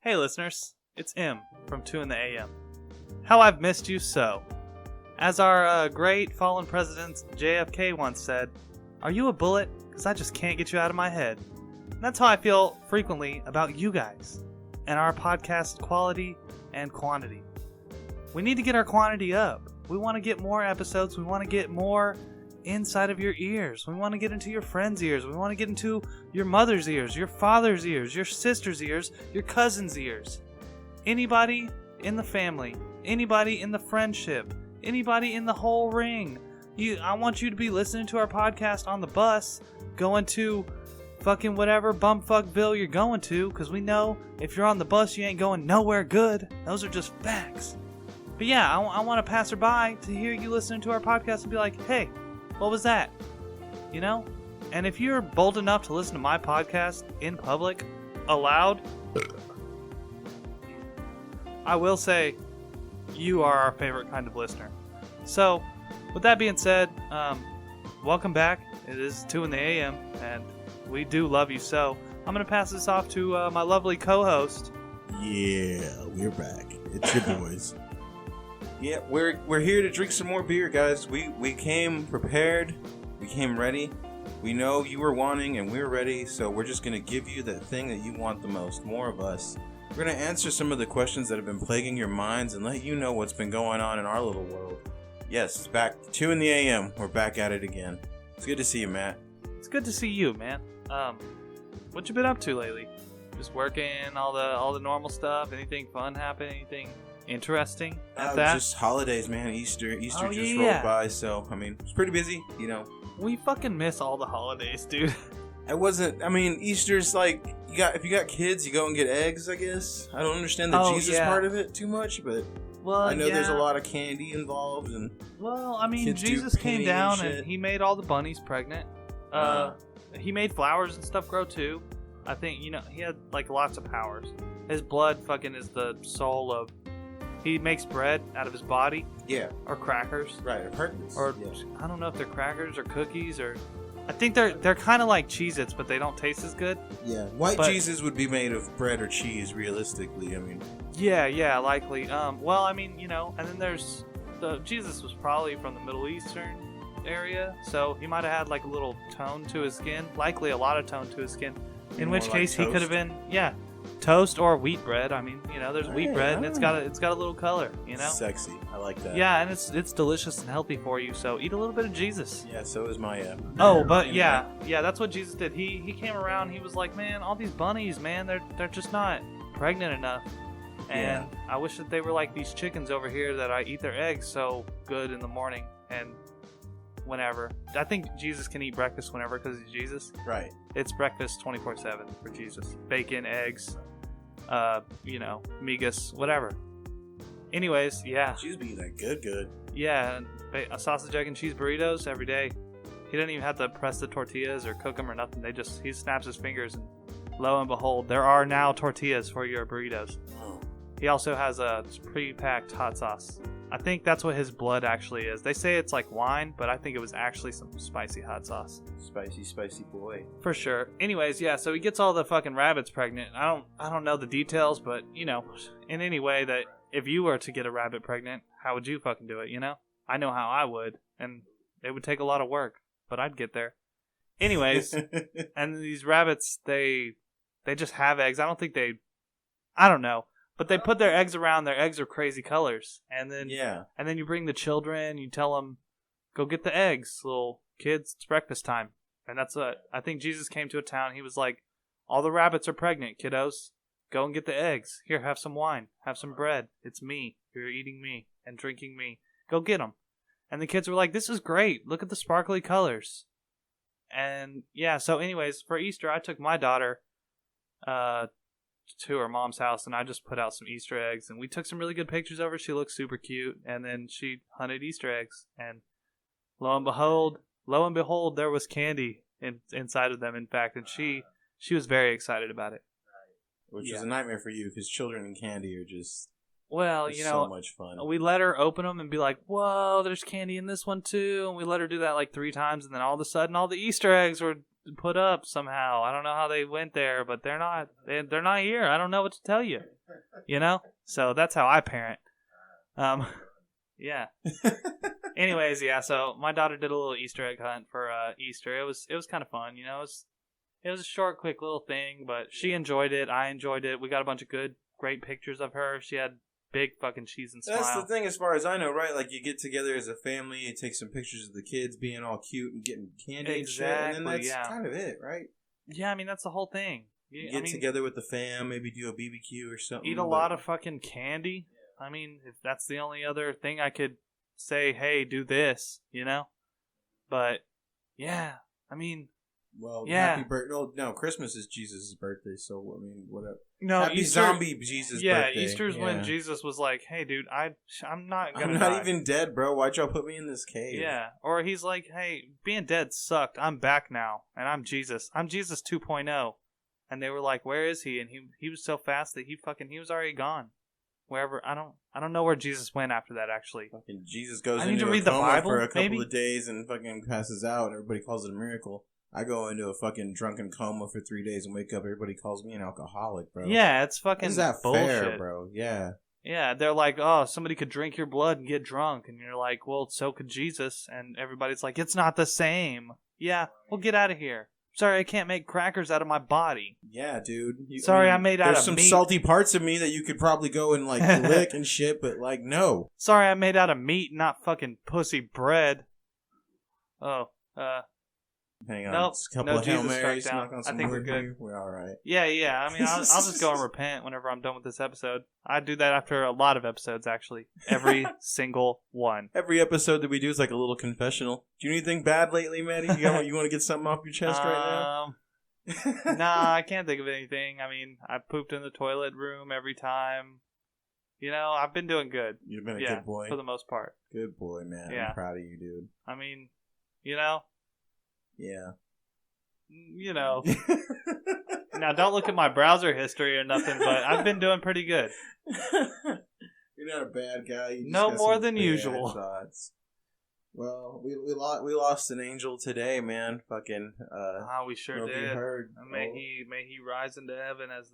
Hey listeners, it's M from 2intheAM. How I've missed you so. As our great fallen president JFK once said, are you a bullet? Because I just can't get you out of my head. And that's how I feel frequently about you guys and our podcast quality and quantity. We need to get our quantity up. We want to get more episodes. We want to get more inside of your ears. We want to get into your friends' ears. We want to get into your mother's ears, your father's ears, your sister's ears, your cousin's ears. Anybody in the family, anybody in the friendship, anybody in the whole ring. I want you to be listening to our podcast on the bus, going to fucking whatever bumfuckville you're going to, because we know if you're on the bus, you ain't going nowhere good. Those are just facts. But yeah, I want a passerby to hear you listening to our podcast and be like, hey, what was that? You know? And if you're bold enough to listen to my podcast in public, aloud, I will say you are our favorite kind of listener. So, with that being said, welcome back. It is 2intheAM, and we do love you so. I'm going to pass this off to my lovely co-host. Yeah, we're back. It's your boys. Yeah, we're here to drink some more beer, guys. We came prepared. We came ready. We know you were wanting, and we're ready. So we're just gonna give you the thing that you want the most. More of us. We're gonna answer some of the questions that have been plaguing your minds and let you know what's been going on in our little world. Yes, it's back 2intheAM. We're back at it again. It's good to see you, Matt. It's good to see you, man. What you been up to lately? Just working, all the normal stuff. Anything fun happen? Anything interesting at that? Just holidays, man. Easter just yeah. rolled by, so I mean, it's pretty busy, you know. We fucking miss all the holidays, dude. Easter's like if you got kids, you go and get eggs, I guess. I don't understand the Jesus part of it too much, but I know there's a lot of candy involved, and Jesus came down and he made all the bunnies pregnant. He made flowers and stuff grow too. I think, he had like lots of powers. His blood fucking is the soul of. He makes bread out of his body. Yeah. Or crackers. Right, I've heard this. Or, I don't know if they're crackers or cookies or... I think they're kind of like Cheez-Its, but they don't taste as good. Yeah, Jesus would be made of bread or cheese, realistically, I mean. Yeah, likely. And then there's... Jesus was probably from the Middle Eastern area, so he might have had like a little tone to his skin. Likely a lot of tone to his skin. In which case he could have been... Yeah. Toast or wheat bread. I mean, there's wheat bread and it's got a little color, Sexy. I like that. Yeah, and it's delicious and healthy for you. So eat a little bit of Jesus. Yeah, so is my that's what Jesus did. He came around. He was like, man, all these bunnies, man, they're just not pregnant enough. And I wish that they were like these chickens over here that I eat their eggs so good in the morning and whenever. I think Jesus can eat breakfast whenever because he's Jesus. Right. It's breakfast 24/7 for Jesus. Bacon, eggs, migas, whatever. Anyways, yeah. Cheese be that good. Yeah, a sausage, egg, and cheese burritos every day. He doesn't even have to press the tortillas or cook them or nothing. He snaps his fingers and lo and behold, there are now tortillas for your burritos. Oh. He also has a pre-packed hot sauce. I think that's what his blood actually is. They say it's like wine, but I think it was actually some spicy hot sauce. Spicy boy. For sure. Anyways, yeah, so he gets all the fucking rabbits pregnant. I don't know the details, but, in any way that if you were to get a rabbit pregnant, how would you fucking do it, I know how I would, and it would take a lot of work, but I'd get there. Anyways, and these rabbits, they just have eggs. I don't know. But they put their eggs around. Their eggs are crazy colors. And then you bring the children. You tell them, go get the eggs, little kids. It's breakfast time. And that's what I think Jesus came to a town. He was like, all the rabbits are pregnant, kiddos. Go and get the eggs. Here, have some wine. Have some bread. It's me. You're eating me and drinking me. Go get them. And the kids were like, this is great. Look at the sparkly colors. And yeah, so anyways, for Easter, I took my daughter to her mom's house, and I just put out some Easter eggs, and we took some really good pictures of her. She looked super cute, and then she hunted Easter eggs, and lo and behold, there was candy inside of them, in fact, and she was very excited about it. Which is a nightmare for you, because children and candy are just so much fun. We let her open them and be like, whoa, there's candy in this one too, and we let her do that like 3 times, and then all of a sudden all the Easter eggs were put up somehow. I don't know how they went there, but they're not here. I don't know what to tell you. You know? So that's how I parent. Yeah. Anyways, yeah, so my daughter did a little Easter egg hunt for Easter. It was kind of fun, you know. It was a short, quick little thing, but she enjoyed it. I enjoyed it. We got a bunch of great pictures of her. She had big fucking cheese and smile. That's the thing, as far as I know, right? Like, you get together as a family, you take some pictures of the kids being all cute and getting candy and shit, and then that's kind of it, right? Yeah, I mean, that's the whole thing. You get together with the fam, maybe do a BBQ or something. Eat a lot of fucking candy. I mean, if that's the only other thing I could say, hey, do this, you know? But, yeah, I mean... Well, happy birthday. No, Christmas is Jesus' birthday, so, I mean, whatever. No, happy Easter, zombie Jesus' birthday. Yeah, Easter's when Jesus was like, hey, dude, I'm not gonna die. Even dead, bro. Why'd y'all put me in this cave? Yeah, or he's like, hey, being dead sucked. I'm back now, and I'm Jesus. I'm Jesus 2.0. And they were like, where is he? And he was so fast that he was already gone. Wherever, I don't know where Jesus went after that, actually. Fucking Jesus goes I need into to a read coma the Bible, for a couple maybe? of days and fucking passes out, and everybody calls it a miracle. I go into a fucking drunken coma for 3 days and wake up. Everybody calls me an alcoholic, bro. Yeah, it's fucking Is that bullshit. fair, bro? Yeah. Yeah, they're like, oh, somebody could drink your blood and get drunk. And you're like, well, so could Jesus. And everybody's like, it's not the same. Yeah, well, get out of here. Sorry, I can't make crackers out of my body. Yeah, dude. I made out of There's some meat. salty parts of me that you could probably go and, like, lick and shit, but, like, no. Sorry, I made out of meat, not fucking pussy bread. Oh, Hang on. Nope. It's a couple No of Hail Jesus Marys. struck down. Knock on some I think we're wood good. here. We're all right. Yeah. I mean, I'll just go and repent whenever I'm done with this episode. I do that after a lot of episodes, actually. Every single one. Every episode that we do is like a little confessional. Do you need anything bad lately, Maddie? You want to get something off your chest right now? Nah, I can't think of anything. I mean, I pooped in the toilet room every time. You know, I've been doing good. You've been a good boy. For the most part. Good boy, man. Yeah. I'm proud of you, dude. I mean, you know. Yeah. You know. Now, don't look at my browser history or nothing, but I've been doing pretty good. You're not a bad guy. You just no got more some than bad usual. Thoughts. Well, we lost an angel today, man. Fucking. We sure did. You heard. May he rise into heaven as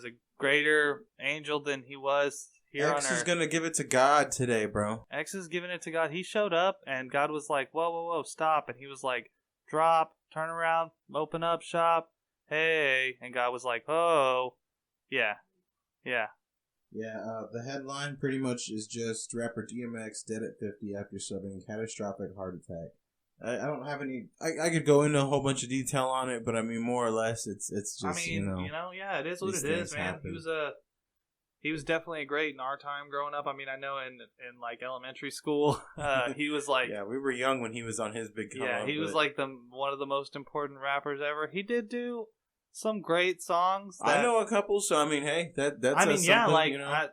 a greater angel than he was here on earth. X is gonna give it to God today, bro. X is giving it to God. He showed up, and God was like, "Whoa, stop!" And he was like, "Drop, turn around, open up shop, hey!" And God was like, "Oh, yeah." Yeah, the headline pretty much is just rapper DMX dead at 50 after suffering catastrophic heart attack. I don't have any. I could go into a whole bunch of detail on it, but I mean, more or less, it's just, I mean, yeah, it is what it is, man. Happen. He was definitely great in our time growing up. I mean, I know in like elementary school, he was like, yeah, we were young when he was on his big come up, he was like one of the most important rappers ever. He did do some great songs. I know a couple, so I mean, hey, that's. I mean, yeah, like you know?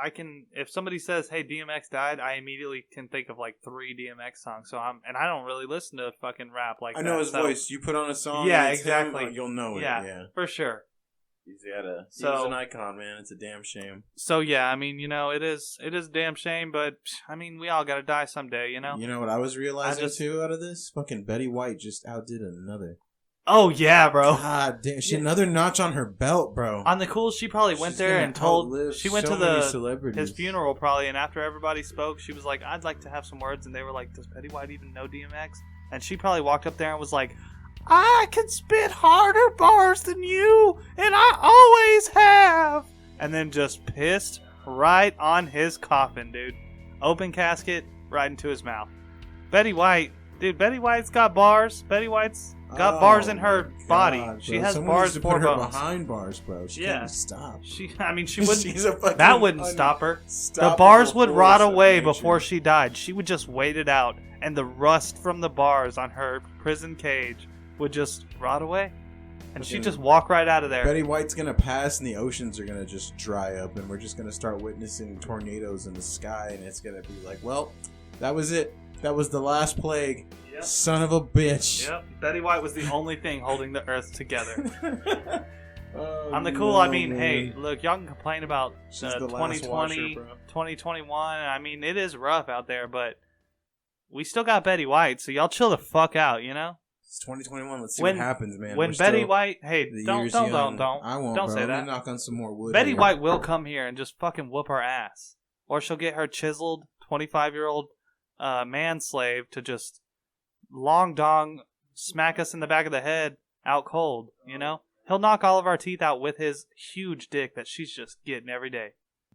I can. If somebody says, "Hey, DMX died," I immediately can think of like 3 DMX songs. So and I don't really listen to fucking rap like that. I know his voice. You put on a song, yeah, and it's exactly. him, you'll know it. Yeah, for sure. He was an icon, man. It's a damn shame. So yeah, I mean, you know, it is a damn shame, but I mean, we all gotta die someday, you know. You know what I was realizing too out of this? Fucking Betty White just outdid another. Oh yeah, bro. God damn, she another notch on her belt, bro. On the cool, she probably went there and told. She went to his funeral probably, and after everybody spoke, she was like, "I'd like to have some words," and they were like, "Does Betty White even know DMX?" And she probably walked up there and was like, "I can spit harder bars than you, and I always have." And then just pissed right on his coffin, dude. Open casket, right into his mouth. Betty White, dude. Betty White's got bars. Betty White's got bars in her body. She has bars for bones. Behind bars, bro. She can't stop. She wouldn't. She's a fucking that wouldn't stop her. The bars would rot away before she died. She would just wait it out, and the rust from the bars on her prison cage would just rot away, and she'd just walk right out of there. Betty White's gonna pass, and the oceans are gonna just dry up, and we're just gonna start witnessing tornadoes in the sky, and it's gonna be like, well, that was it. That was the last plague. Yep. Son of a bitch. Yep. Betty White was the only thing holding the earth together. On the cool, I mean, hey, look, y'all can complain about 2020, 2021. I mean, it is rough out there, but we still got Betty White, so y'all chill the fuck out, you know? It's 2021. Let's see When- what happens, man. When We're Betty still White, hey, the don't year's don't young. don't I won't, don't bro. say Let that. me knock on some more wood. Betty here. White will come here and just fucking whoop our ass, or she'll get her chiseled 25-year-old man slave to just long dong smack us in the back of the head out cold. You know, he'll knock all of our teeth out with his huge dick that she's just getting every day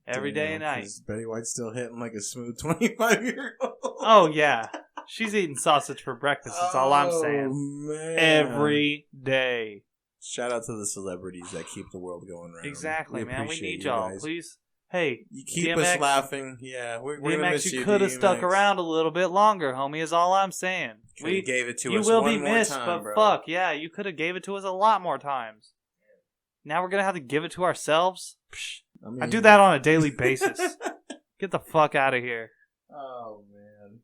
and night. Is Betty White's still hitting like a smooth 25-year-old. Oh yeah, she's eating sausage for breakfast. That's all I'm saying. Man. Every day. Shout out to the celebrities that keep the world going round. Exactly, man. We appreciate need you y'all. guys. Please. Hey, You keep DMX, us laughing. Yeah, we're gonna miss DMX, you. you could have stuck DMX. around a little bit longer, homie, is all I'm saying. Coulda gave it to You us will one be more missed, time, but bro. fuck, yeah, you could have gave it to us a lot more times. Now we're gonna have to give it to ourselves? Psh, I do that on a daily basis. Get the fuck out of here. Oh man.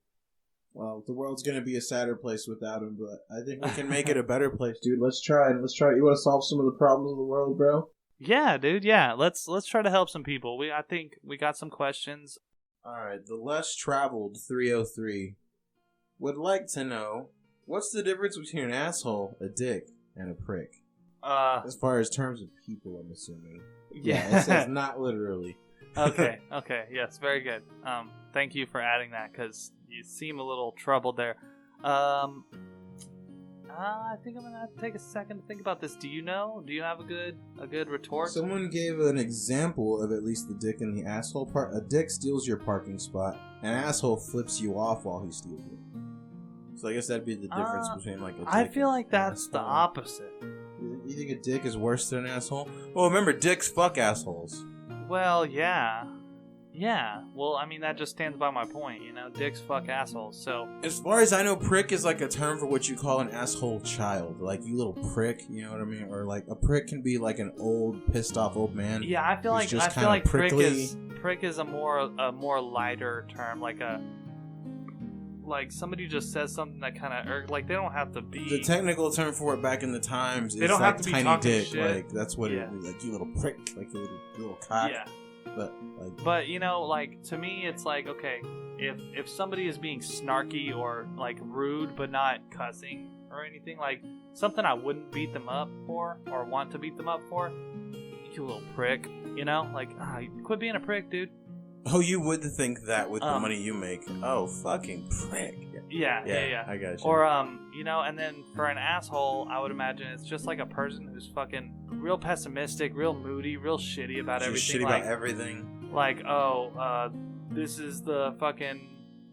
Well, the world's gonna be a sadder place without him, but I think we can make it a better place, dude. Let's try it. Let's try it. You want to solve some of the problems of the world, bro? Yeah, dude, yeah. Let's try to help some people. I think we got some questions. All right, the less traveled 303 would like to know what's the difference between an asshole, a dick, and a prick. As far as terms of people, I'm assuming. Yeah. It says not literally. Okay, yes, very good. Thank you for adding that, because you seem a little troubled there. I think I'm gonna have to take a second to think about this. Do you know? Do you have a good retort? Someone gave an example of at least the dick and the asshole part. A dick steals your parking spot. An asshole flips you off while he steals it. So I guess that'd be the difference between like a dick I feel like and that's an the asshole. opposite. You think a dick is worse than an asshole? Well, remember, dicks fuck assholes. Well, yeah. Yeah. Well, I mean, that just stands by my point, you know? Dicks fuck assholes, so... As far as I know, prick is like a term for what you call an asshole child. Like, you little prick, you know what I mean? Or like, a prick can be like an old, pissed off old man. Yeah, I feel who's like just kinda prick prickly. is a more lighter term, like somebody just says something that kind of like they don't have to be. The technical term for it back in the times is They don't like have to be tiny talking dick. shit. Like, that's what Yeah. it is. Like, you little prick. Like, you little cock. Yeah. But, like... But you know, like to me, it's like okay, if somebody is being snarky or like rude but not cussing or anything, like something I wouldn't beat them up for or want to beat them up for, you little prick, you know, like quit being a prick, dude. Oh, you would think that with the Um, money you make. Oh, fucking prick. Yeah. I got you. Or you know, and then for an asshole, I would imagine it's just like a person who's fucking real pessimistic, real moody, real shitty about just everything. shitty Like, about everything. like, oh, this is the fucking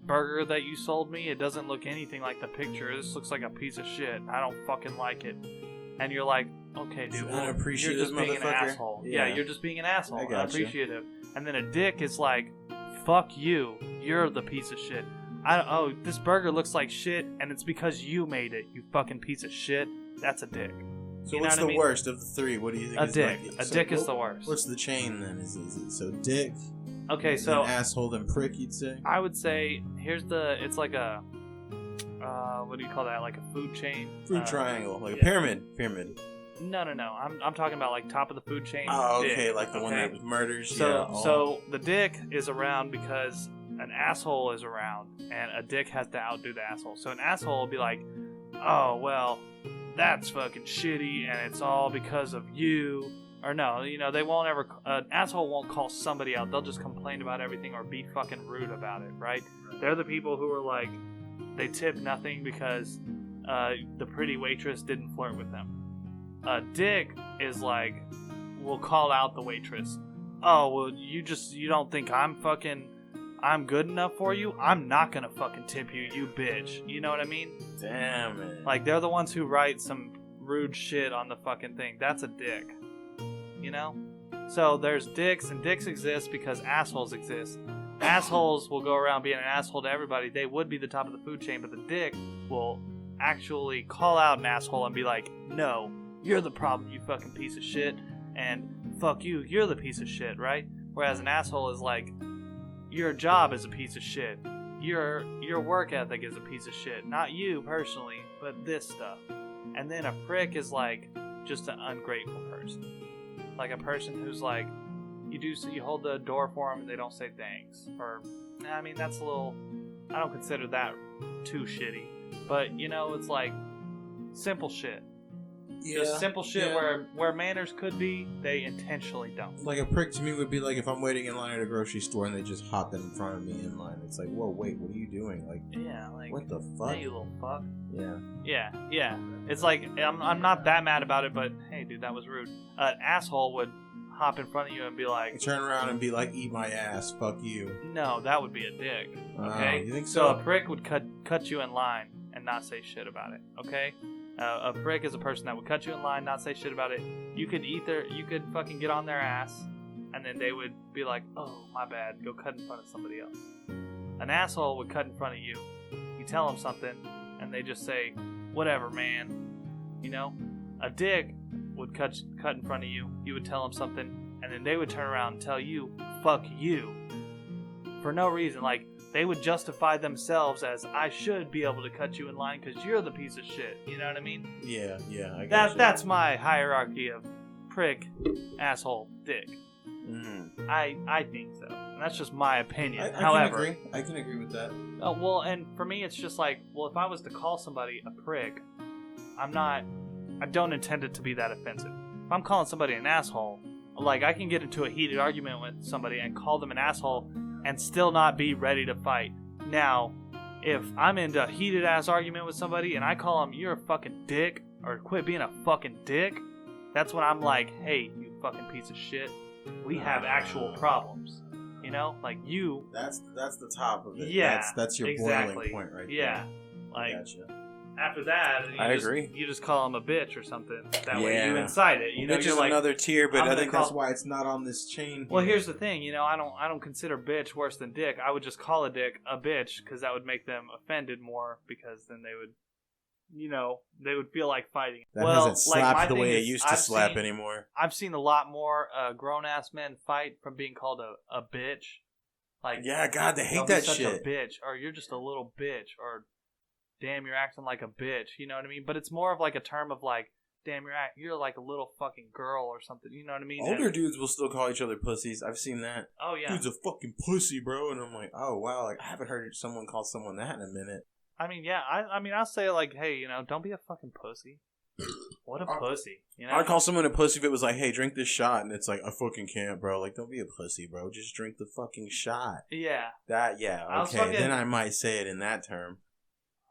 burger that you sold me. It doesn't look anything like the picture. This looks like a piece of shit. I don't fucking like it. And you're like, okay, dude, well, you're Unappreciative just being an motherfucker. asshole. Yeah. Yeah, you're just being an asshole. I gotcha. Unappreciative. And then a dick is like, fuck you. You're the piece of shit. This burger looks like shit, and it's because you made it, you fucking piece of shit. That's a dick. So You know what's what I the mean? worst of the three? What do you think A is dick. like... A so dick is what- the worst. What's the chain then? Is it so dick, Okay, so then asshole, then prick, you'd say? I would say it's like a what do you call that? Like a food chain? Food triangle. Like yeah. a pyramid. Pyramid. No. I'm talking about like top of the food chain. Oh, dick, okay. Like the one okay? that murders. So, yeah, so the dick is around because an asshole is around, and a dick has to outdo the asshole. So an asshole will be like, "Oh well, that's fucking shitty, and it's all because of you." Or no, you know, they won't ever. An asshole won't call somebody out. They'll just complain about everything or be fucking rude about it, right? They're the people who are like, they tip nothing because the pretty waitress didn't flirt with them. A dick is like, will call out the waitress. Oh, well, you don't think I'm good enough for you? I'm not gonna fucking tip you, you bitch. You know what I mean? damn it. Like, they're the ones who write some rude shit on the fucking thing. That's a dick. You know? So there's dicks, and dicks exist because assholes exist. Assholes will go around being an asshole to everybody. They would be the top of the food chain, but the dick will actually call out an asshole and be like, no, you're the problem, you fucking piece of shit, and fuck you, you're the piece of shit, right? Whereas an asshole is like, your job is a piece of shit. Your work ethic is a piece of shit. Not you personally, but this stuff. And then a prick is like just an ungrateful person. Like a person who's like, you hold the door for them and they don't say thanks. Or, I mean, that's a little, I don't consider that too shitty. But, you know, it's like simple shit. Yeah, Just simple shit yeah. where manners could be, they intentionally don't. Like a prick to me would be like if I'm waiting in line at a grocery store and they just hop in front of me in line. It's like, whoa, wait, what are you doing? Like, Yeah, like, what the fuck? hey, you little fuck. Yeah. Yeah. It's like, I'm not that mad about it, but hey, dude, that was rude. An asshole would hop in front of you and be like, Turn around and be like, eat my ass, fuck you. no, that would be a dick. Okay? You think So so? a prick would cut you in line and not say shit about it. Okay? A prick is a person that would cut you in line, not say shit about it. You could fucking get on their ass, and then they would be like, oh, my bad, go cut in front of somebody else. An asshole would cut in front of you. You tell them something, and they just say, whatever, man. You know? A dick would cut in front of you. You would tell them something, and then they would turn around and tell you, fuck you. For no reason. Like, they would justify themselves as, I should be able to cut you in line because you're the piece of shit. You know what I mean? Yeah, I got you. That's my hierarchy of prick, asshole, dick. Mm. I think so. And that's just my opinion. I However, I can agree with that. oh, well, and for me, it's just like, well, if I was to call somebody a prick, I don't intend it to be that offensive. If I'm calling somebody an asshole, like, I can get into a heated argument with somebody and call them an asshole and still not be ready to fight. Now, if I'm into a heated ass argument with somebody and I call them, you're a fucking dick, or quit being a fucking dick, that's when I'm like, hey, you fucking piece of shit, we have actual problems. You know? Like, you... That's the top of it. Yeah, That's your exactly. boiling point right Yeah. there. Like, Gotcha. after that, I agree. You just call them a bitch or something. That way Yeah. you incite it. You know, Bitch you're is like, another tier, but I'm I gonna think call- that's That's why it's not on this chain. well, here. here's the thing. You know, I don't consider bitch worse than dick. I would just call a dick a bitch because that would make them offended more because then they would, you know, they would feel like fighting. That well, hasn't slapped like, my the thing way it is, used to I've slap seen- anymore. I've seen a lot more grown-ass men fight from being called a bitch. Like, Yeah, God, they hate don't be that such shit. a bitch, or you're just a little bitch, or damn, you're acting like a bitch. You know what I mean? But it's more of like a term of like, damn, you're like a little fucking girl or something. You know what I mean? Older dudes will still call each other pussies. I've seen that. Oh yeah. Dude's a fucking pussy, bro. And I'm like, oh wow, like I haven't heard someone call someone that in a minute. I mean, yeah. I mean, I'll say like, hey, you know, don't be a fucking pussy. What a pussy. You know? I'd call someone a pussy if it was like, hey, drink this shot, and it's like, I fucking can't, bro. Like, don't be a pussy, bro. Just drink the fucking shot. Yeah. That, yeah, I was okay. fucking- Then I might say it in that term.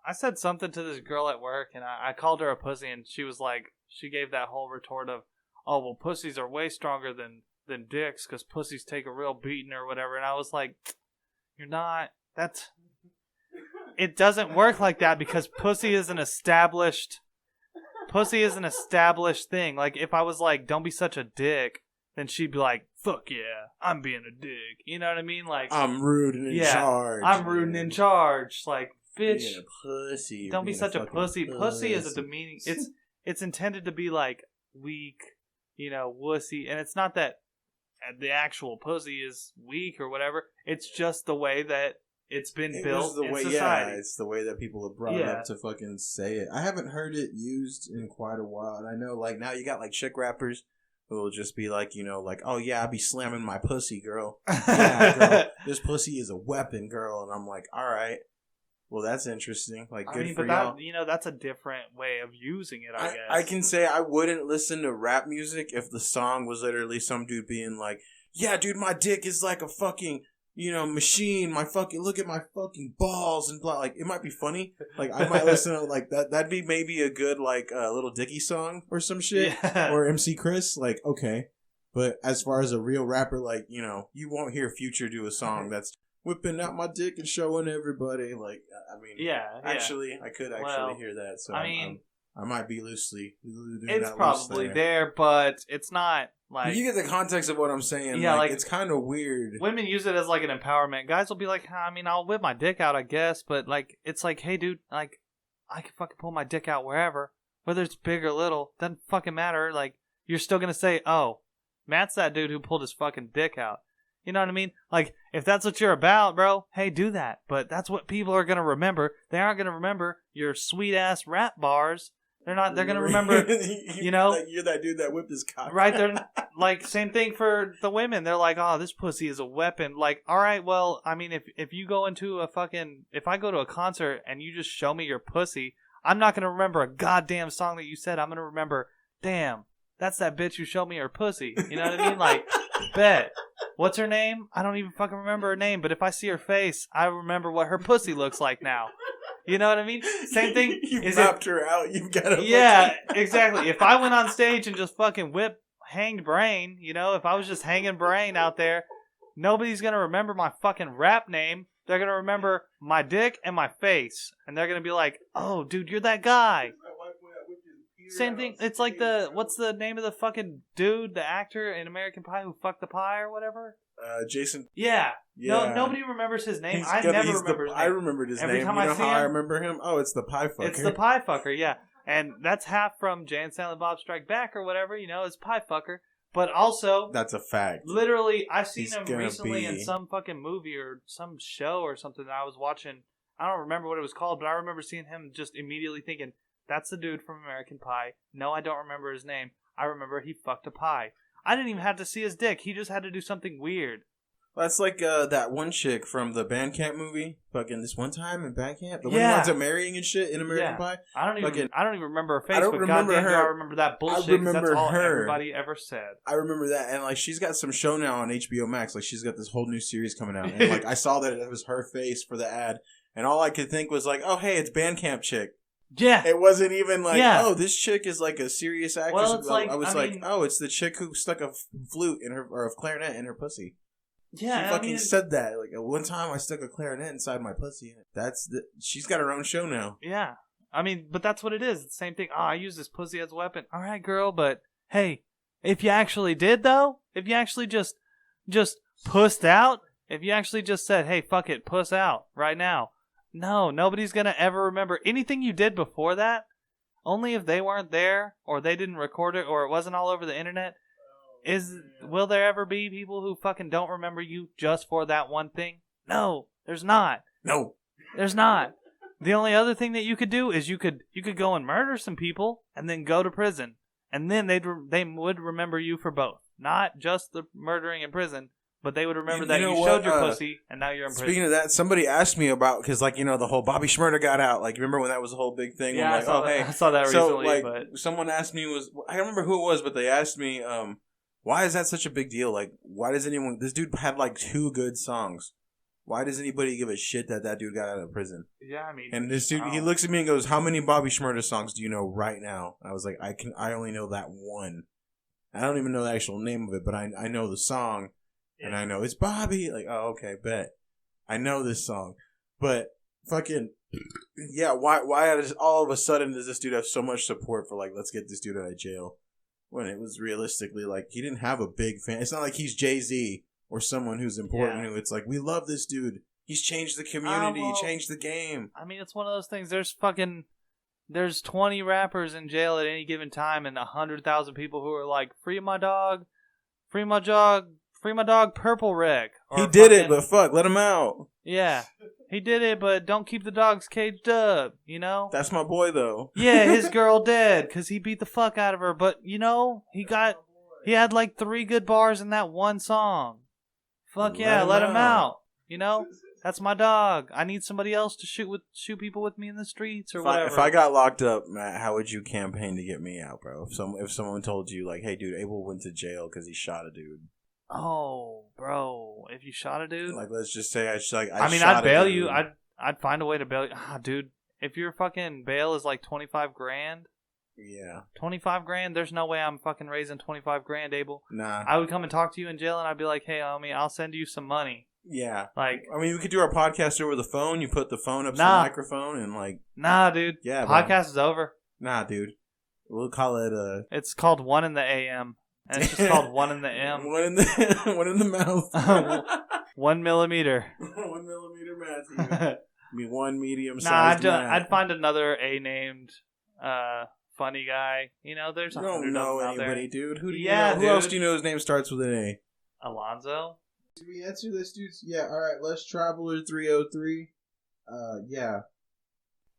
I said something to this girl at work, and I called her a pussy, and she was like, she gave that whole retort of, oh, well, pussies are way stronger than dicks, because pussies take a real beating or whatever. And I was like, you're not. It doesn't work like that, because pussy is an established thing. Like, if I was like, don't be such a dick, then she'd be like, fuck yeah, I'm being a dick. You know what I mean? Like, I'm rude and in charge. I'm rude and in charge. Like, bitch, Being a pussy. don't be being such a fucking pussy. Pussy is a demeaning. It's intended to be like weak, you know, wussy, and it's not that the actual pussy is weak or whatever. It's just the way that it's been built in society. Yeah, it's the way that people have brought Yeah. up to fucking say it. I haven't heard it used in quite a while, and I know, like, Now you got like chick rappers who will just be like, you know, like, oh yeah, I be slamming my pussy, girl. Yeah, girl. This pussy is a weapon, girl. And I'm like, all right. Well, that's interesting. Like, good for but y'all. that, you know, that's a different way of using it, I guess. I can say I wouldn't listen to rap music if the song was literally some dude being like, yeah, dude, my dick is like a fucking, you know, machine. My fucking, look at my fucking balls and blah. Like, it might be funny. Like, I might listen to, like, that. That'd be maybe a good, like, Little Dicky song or some shit. Yeah. or MC Chris, like, okay. But as far as a real rapper, like, you know, you won't hear Future do a song that's whipping out my dick and showing everybody. Like, I mean, yeah. actually, I could actually hear that. So I mean, I might be loosely. doing it's that probably loose there, but it's not like. You get the context of what I'm saying. Yeah, like, it's kind of weird. Women use it as like an empowerment. Guys will be like, I mean, I'll whip my dick out, I guess, but like, it's like, hey, dude, like, I can fucking pull my dick out wherever, whether it's big or little, doesn't fucking matter. Like, you're still gonna say, oh, Matt's that dude who pulled his fucking dick out. You know what I mean? Like, if that's what you're about, bro, hey, do that. But that's what people are gonna remember. They aren't gonna remember your sweet ass rap bars. They're gonna remember, you know, like, you're that dude that whipped his cock. right? They're like, same thing for the women. They're like, oh, this pussy is a weapon. Like, all right, well, I mean, if you go into if I go to a concert and you just show me your pussy, I'm not gonna remember a goddamn song that you said. I'm gonna remember, damn, that's that bitch who showed me her pussy. You know what I mean? Like, bet. What's her name? I don't even fucking remember her name, but if I see her face, I remember what her pussy looks like now. You know what I mean? Same thing. You've mapped her out. You've got to. Yeah, exactly. If I went on stage and just fucking hanged brain, you know, if I was just hanging brain out there, nobody's gonna remember my fucking rap name. They're gonna remember my dick and my face, and they're gonna be like, "Oh, dude, you're that guy." Same thing. It's like what's the name of the fucking dude, the actor in American Pie who fucked the pie or whatever? Jason. Yeah. Yeah. No, nobody remembers his name. I never remember his name. I remembered his Every name. time You I know see how I him, remember him? Oh, it's the pie fucker. It's the pie fucker, yeah. And that's half from Jay and Silent Bob Strike Back or whatever, you know, it's pie fucker. But also, that's a fact. Literally, I've seen He's him gonna recently in be- some fucking movie or some show or something that I was watching. I don't remember what it was called, but I remember seeing him just immediately thinking, that's the dude from American Pie. No, I don't remember his name. I remember he fucked a pie. I didn't even have to see his dick. He just had to do something weird. That's like that one chick from the Bandcamp movie. Fucking this one time in Bandcamp, the one who Yeah. winds up marrying and shit in American Pie. I don't even remember her face, I don't but remember goddamn, do her. I remember that bullshit. 'Cause remember that's all her. everybody ever said. I remember that, and like she's got some show now on HBO Max. Like she's got this whole new series coming out, and like I saw that it was her face for the ad, and all I could think was like, oh hey, it's Bandcamp chick. Yeah. It wasn't even like, Yeah. oh, this chick is like a serious actress. Well, it's like, I was I like, mean- oh, it's the chick who stuck a flute in her or a clarinet in her pussy. Yeah, She fucking said that. Like one time, I stuck a clarinet inside my pussy. She's got her own show now. Yeah. I mean, but that's what it is. It's the same thing. Oh, I use this pussy as a weapon. All right, girl, but hey, if you actually did, though, if you actually just pussed out, if you actually just said, hey, fuck it, puss out right now, no, nobody's going to ever remember anything you did before that. Only if they weren't there or they didn't record it or it wasn't all over the internet. Will there ever be people who fucking don't remember you just for that one thing? No, there's not. No. There's not. The only other thing that you could do is you could go and murder some people and then go to prison. And then they would remember you for both. Not just the murdering in prison, but they would remember that you showed your pussy and now you're in prison. Speaking of that, somebody asked me about, because like, you know, the whole Bobby Shmurda got out. Like, remember when that was a whole big thing? Yeah, like, I saw that so, recently. like, but someone asked me, I don't remember who it was, but they asked me, why is that such a big deal? Like, why does this dude had like 2 good songs. Why does anybody give a shit that dude got out of prison? yeah, I mean, And this dude, he looks at me and goes, how many Bobby Shmurda songs do you know right now? And I was like, I only know that one. I don't even know the actual name of it, but I know the song, and I know it's Bobby. Like, oh, okay, bet. I know this song. But fucking, yeah, why all of a sudden does this dude have so much support for, like, let's get this dude out of jail? When it was realistically, like, he didn't have a big fan. It's not like he's Jay-Z or someone who's important who it's like, we love this dude. He's changed the community, changed the game. I mean, it's one of those things. There's 20 rappers in jail at any given time and 100,000 people who are like, free my dog, Purple Rick. Or He did it, but fuck, let him out. Yeah, he did it, but don't keep the dogs caged up, you know? That's my boy, though. Yeah, his girl dead because he beat the fuck out of her, but, you know, he had like 3 good bars in that one song. Fuck yeah, let him out, you know? That's my dog. I need somebody else to shoot people with me in the streets or whatever. If I got locked up, Matt, how would you campaign to get me out, bro? If someone told you, like, hey, dude, Abel went to jail because he shot a dude. Oh, bro, if you shot a dude, Like, let's just say I'd bail you. I'd find a way to bail you. Ah, dude, if your fucking bail is like $25,000, yeah, $25,000, there's no way I'm fucking raising $25,000, Abel. nah, I would come and talk to you in jail, and I'd be like, hey, homie, I'll send you some money. yeah. Like, I mean, we could do our podcast over the phone. You put the phone up to the microphone and like, nah, dude. yeah, Podcast is over. Nah, dude. We'll call it It's called 2intheAM. And it's just called 2intheM. one in the mouth. 1 millimeter. 1 millimeter Matthew. Be one medium Nah, sized. I'd find another A-named funny guy. You know, there's You 100 don't know of them out there. anybody, dude. Who do you Yeah, know? dude. Who else do you know whose name starts with an A? Alonzo? Did we answer this, dudes? Yeah, alright. Les Traveler 303. Yeah.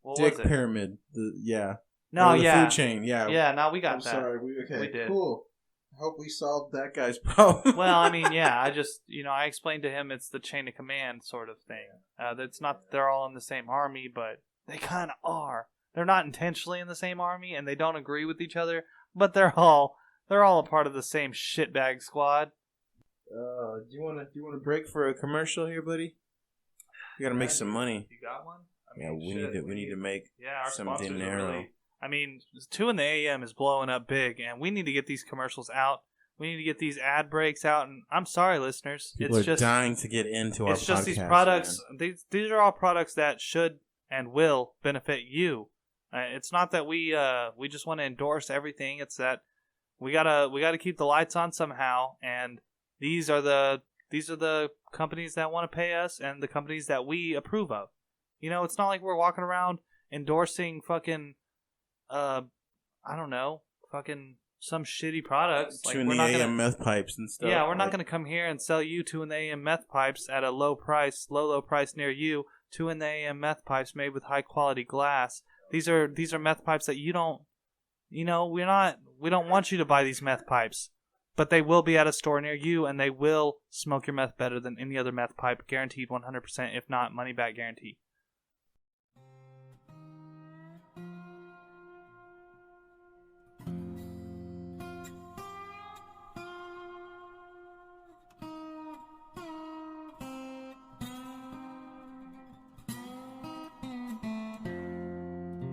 What Dick was it? Pyramid. Yeah. No, Or the yeah. food chain, yeah. Yeah, no, we got I'm that. sorry. Okay, We did. cool. I hope we solved that guy's problem. Well, I mean, yeah, I explained to him it's the chain of command sort of thing. That's not that they're all in the same army, but they kind of are. They're not intentionally in the same army, and they don't agree with each other, but they're all a part of the same shitbag squad. Do you want to break for a commercial here, buddy? We gotta make some money. You got one? We need to make our some sponsors are dinero. really, 2 in the AM is blowing up big, and we need to get these commercials out. We need to get these ad breaks out, and I'm sorry, listeners. People are dying to get into our podcast. It's just these products. These are all products that should and will benefit you. It's not that we just want to endorse everything. It's that we gotta keep the lights on somehow, and these are the companies that want to pay us and the companies that we approve of. It's not like we're walking around endorsing fucking fucking some shitty products. 2 in the AM meth pipes and stuff. Yeah, we're not gonna come here and sell you 2 in the AM meth pipes at a low price near you. 2 in the AM meth pipes made with high quality glass. These are meth pipes that you don't. We don't want you to buy these meth pipes, but they will be at a store near you, and they will smoke your meth better than any other meth pipe, guaranteed 100%, if not money back guarantee.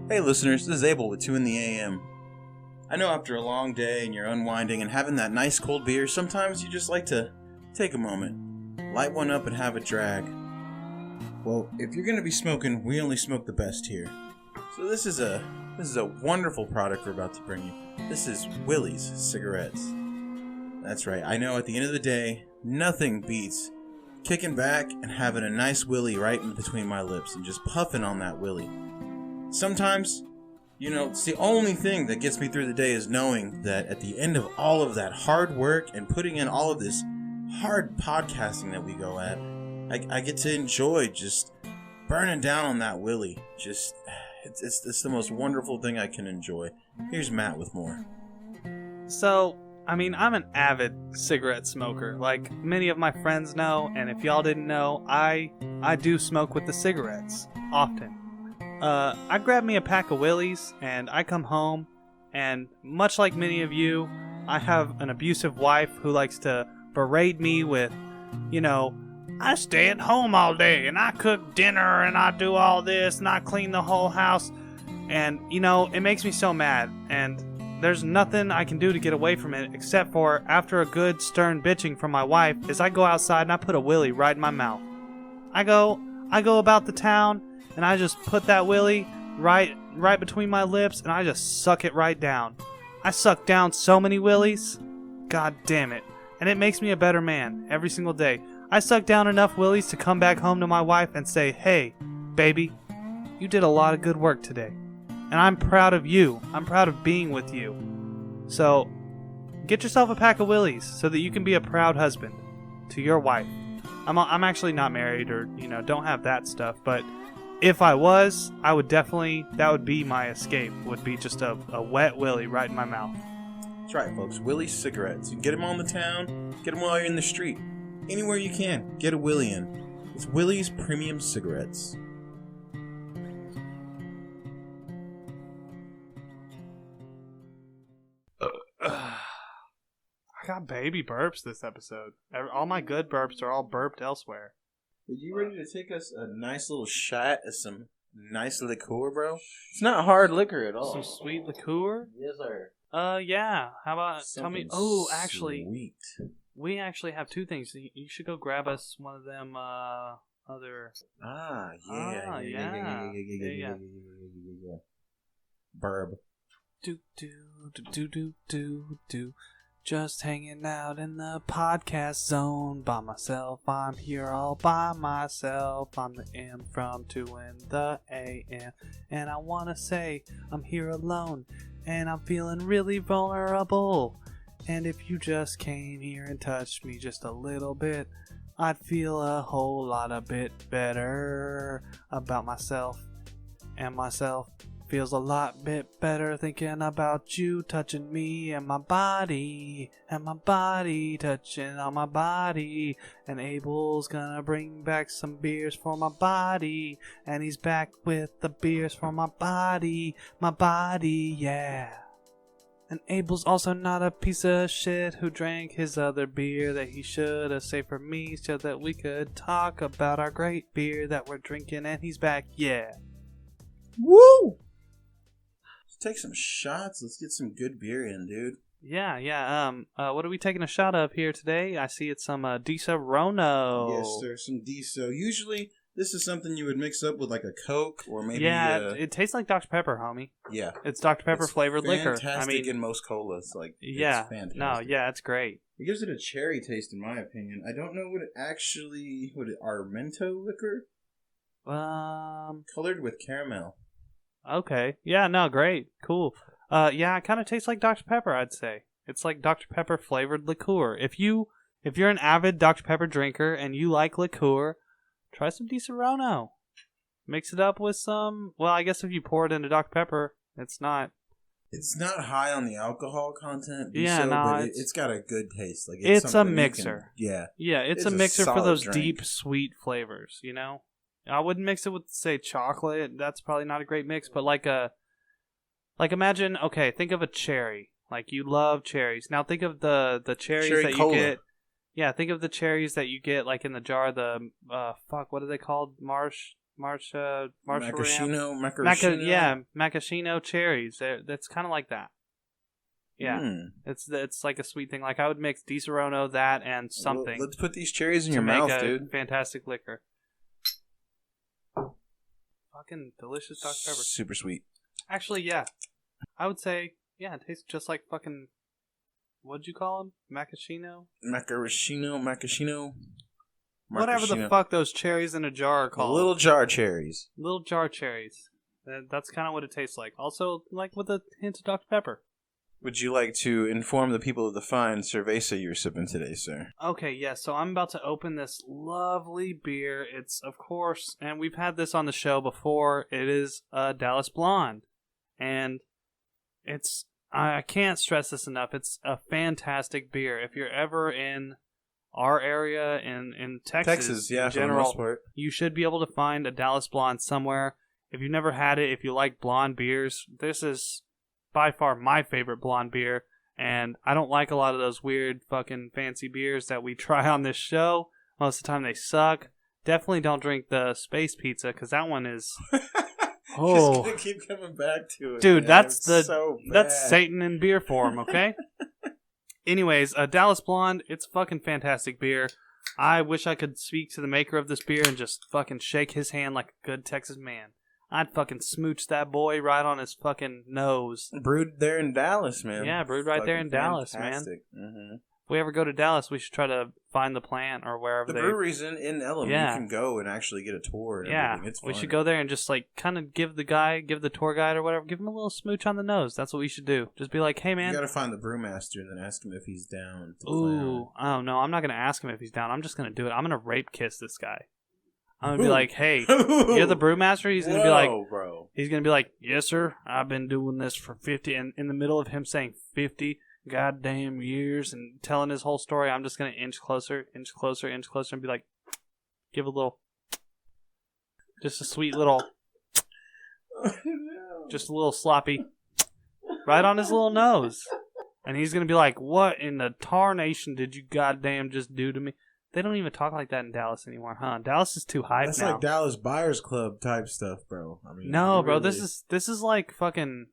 Hey listeners, this is Abel with 2 in the AM. I know after a long day and you're unwinding and having that nice cold beer, sometimes you just like to take a moment, light one up and have a drag. Well, if you're going to be smoking, we only smoke the best here. So this is a wonderful product we're about to bring you. This is Willie's cigarettes. That's right, I know at the end of the day, nothing beats kicking back and having a nice Willie right in between my lips and just puffing on that Willie. Sometimes, it's the only thing that gets me through the day is knowing that at the end of all of that hard work and putting in all of this hard podcasting that we go at, I get to enjoy just burning down on that Willie. Just, it's the most wonderful thing I can enjoy. Here's Matt with more. So, I'm an avid cigarette smoker, like many of my friends know, and if y'all didn't know, I do smoke with the cigarettes, often. I grab me a pack of Willies, and I come home, and much like many of you, I have an abusive wife who likes to berate me with, I stay at home all day, and I cook dinner, and I do all this, and I clean the whole house, and, it makes me so mad, and there's nothing I can do to get away from it, except for, after a good stern bitching from my wife, is I go outside and I put a Willie right in my mouth. I go about the town, and I just put that Willie right between my lips, and I just suck it right down. I suck down so many Willies. God damn it. And it makes me a better man every single day. I suck down enough Willies to come back home to my wife and say, hey, baby, you did a lot of good work today. And I'm proud of you. I'm proud of being with you. So, get yourself a pack of Willies so that you can be a proud husband to your wife. I'm actually not married or, don't have that stuff, but if I was, I would definitely, that would be my escape, would be just a wet Willie right in my mouth. That's right, folks. Willie's cigarettes. You can get them on the town, get them while you're in the street. Anywhere you can, get a Willie in. It's Willie's Premium Cigarettes. I got baby burps this episode. All my good burps are all burped elsewhere. Are you ready to take us a nice little shot of some nice liqueur, bro? It's not hard liquor at all. Some sweet liqueur? Yes, sir. Yeah. How about, tell me, actually, sweet. We actually have two things. You should go grab us one of them, other... Yeah. Burb. Do. Just hanging out in the podcast zone by myself. I'm here all by myself. I'm the M from 2 in the AM. And I want to say I'm here alone. And I'm feeling really vulnerable. And if you just came here and touched me just a little bit, I'd feel a whole lot a bit better about myself and myself feels a lot bit better thinking about you touching me and my body touching on my body. And Abel's gonna bring back some beers for my body, and he's back with the beers for my body, yeah. And Abel's also not a piece of shit who drank his other beer that he should have saved for me so that we could talk about our great beer that we're drinking, and he's back, yeah. Woo! Let's take some shots. Let's get some good beer in, dude. Yeah. What are we taking a shot of here today? I see it's some Di-Serono. Yes, sir. Some Diso. Usually, this is something you would mix up with like a Coke or maybe. Yeah, it tastes like Dr. Pepper, homie. Yeah, it's Dr. Pepper flavored liquor. Fantastic in most colas. Like, yeah, it's fantastic. No, yeah, it's great. It gives it a cherry taste, in my opinion. I don't know Armento liquor. Colored with caramel. Okay. Yeah, no, great. Cool. Yeah, it kind of tastes like Dr. Pepper, I'd say. It's like Dr. Pepper flavored liqueur. If you're an avid Dr. Pepper drinker and you like liqueur, try some Di-Serono. Mix it up with some, well, I guess if you pour it into Dr. Pepper, it's not high on the alcohol content. Yeah, but it's got a good taste. Like it's a mixer. Yeah, it's a mixer for those drink. Deep, sweet flavors, you know? I wouldn't mix it with, say, chocolate. That's probably not a great mix, but imagine, okay, think of a cherry. Like, you love cherries. Now think of the cherries cherry that cola. you get. Yeah, think of the cherries that you get, like, in the jar, what are they called? Macashino. Macashino cherries. That's kind of like that. Yeah, it's like a sweet thing. Like, I would mix Di-Serono, that, and something. Let's put these cherries in your mouth, dude. Fantastic liquor. Fucking delicious Dr. Pepper. Super sweet. Actually, yeah. I would say, yeah, it tastes just like fucking, what'd you call them? Macashino? Macashino. Whatever the fuck those cherries in a jar are called. Little jar cherries. Little jar cherries. That's kind of what it tastes like. Also, like with a hint of Dr. Pepper. Would you like to inform the people of the fine cerveza you're sipping today, sir? Okay, yeah, so I'm about to open this lovely beer. It's, of course, and we've had this on the show before, it is a Dallas Blonde. And it's, I can't stress this enough, it's a fantastic beer. If you're ever in our area, in Texas yeah, in general, for the most part, you should be able to find a Dallas Blonde somewhere. If you've never had it, if you like blonde beers, this is by far my favorite blonde beer, and I don't like a lot of those weird fucking fancy beers that we try on this show. Most of the time they suck. Definitely don't drink the space pizza, because that one is just gonna keep coming back to it, dude, man. That's Satan in beer form, okay? Anyways, Dallas Blonde, it's fucking fantastic beer. I wish I could speak to the maker of this beer and just fucking shake his hand like a good Texas man. I'd fucking smooch that boy right on his fucking nose. Brewed there in Dallas, man. Yeah, brewed right there in Dallas, man. Mm-hmm. If we ever go to Dallas, we should try to find the plant or wherever the brewery's in Elam. Yeah. You can go and actually get a tour. And everything. It's fun. We should go there and just like kind of give the tour guide or whatever, give him a little smooch on the nose. That's what we should do. Just be like, hey man, you gotta find the brewmaster and then ask him if he's down. Ooh, oh no, I'm not gonna ask him if he's down. I'm just gonna do it. I'm gonna rape kiss this guy. I'm gonna be like, hey, you're the brewmaster? He's gonna be like, bro. He's gonna be like, yes, sir. I've been doing this for 50, and in the middle of him saying 50 goddamn years and telling his whole story, I'm just gonna inch closer, and be like, give a little, just a sweet little, just a little sloppy, right on his little nose, and he's gonna be like, what in the tarnation did you goddamn just do to me? They don't even talk like that in Dallas anymore, huh? Dallas is too hype That's now. like Dallas Buyers Club type stuff, bro. I mean, no, bro, this is like fucking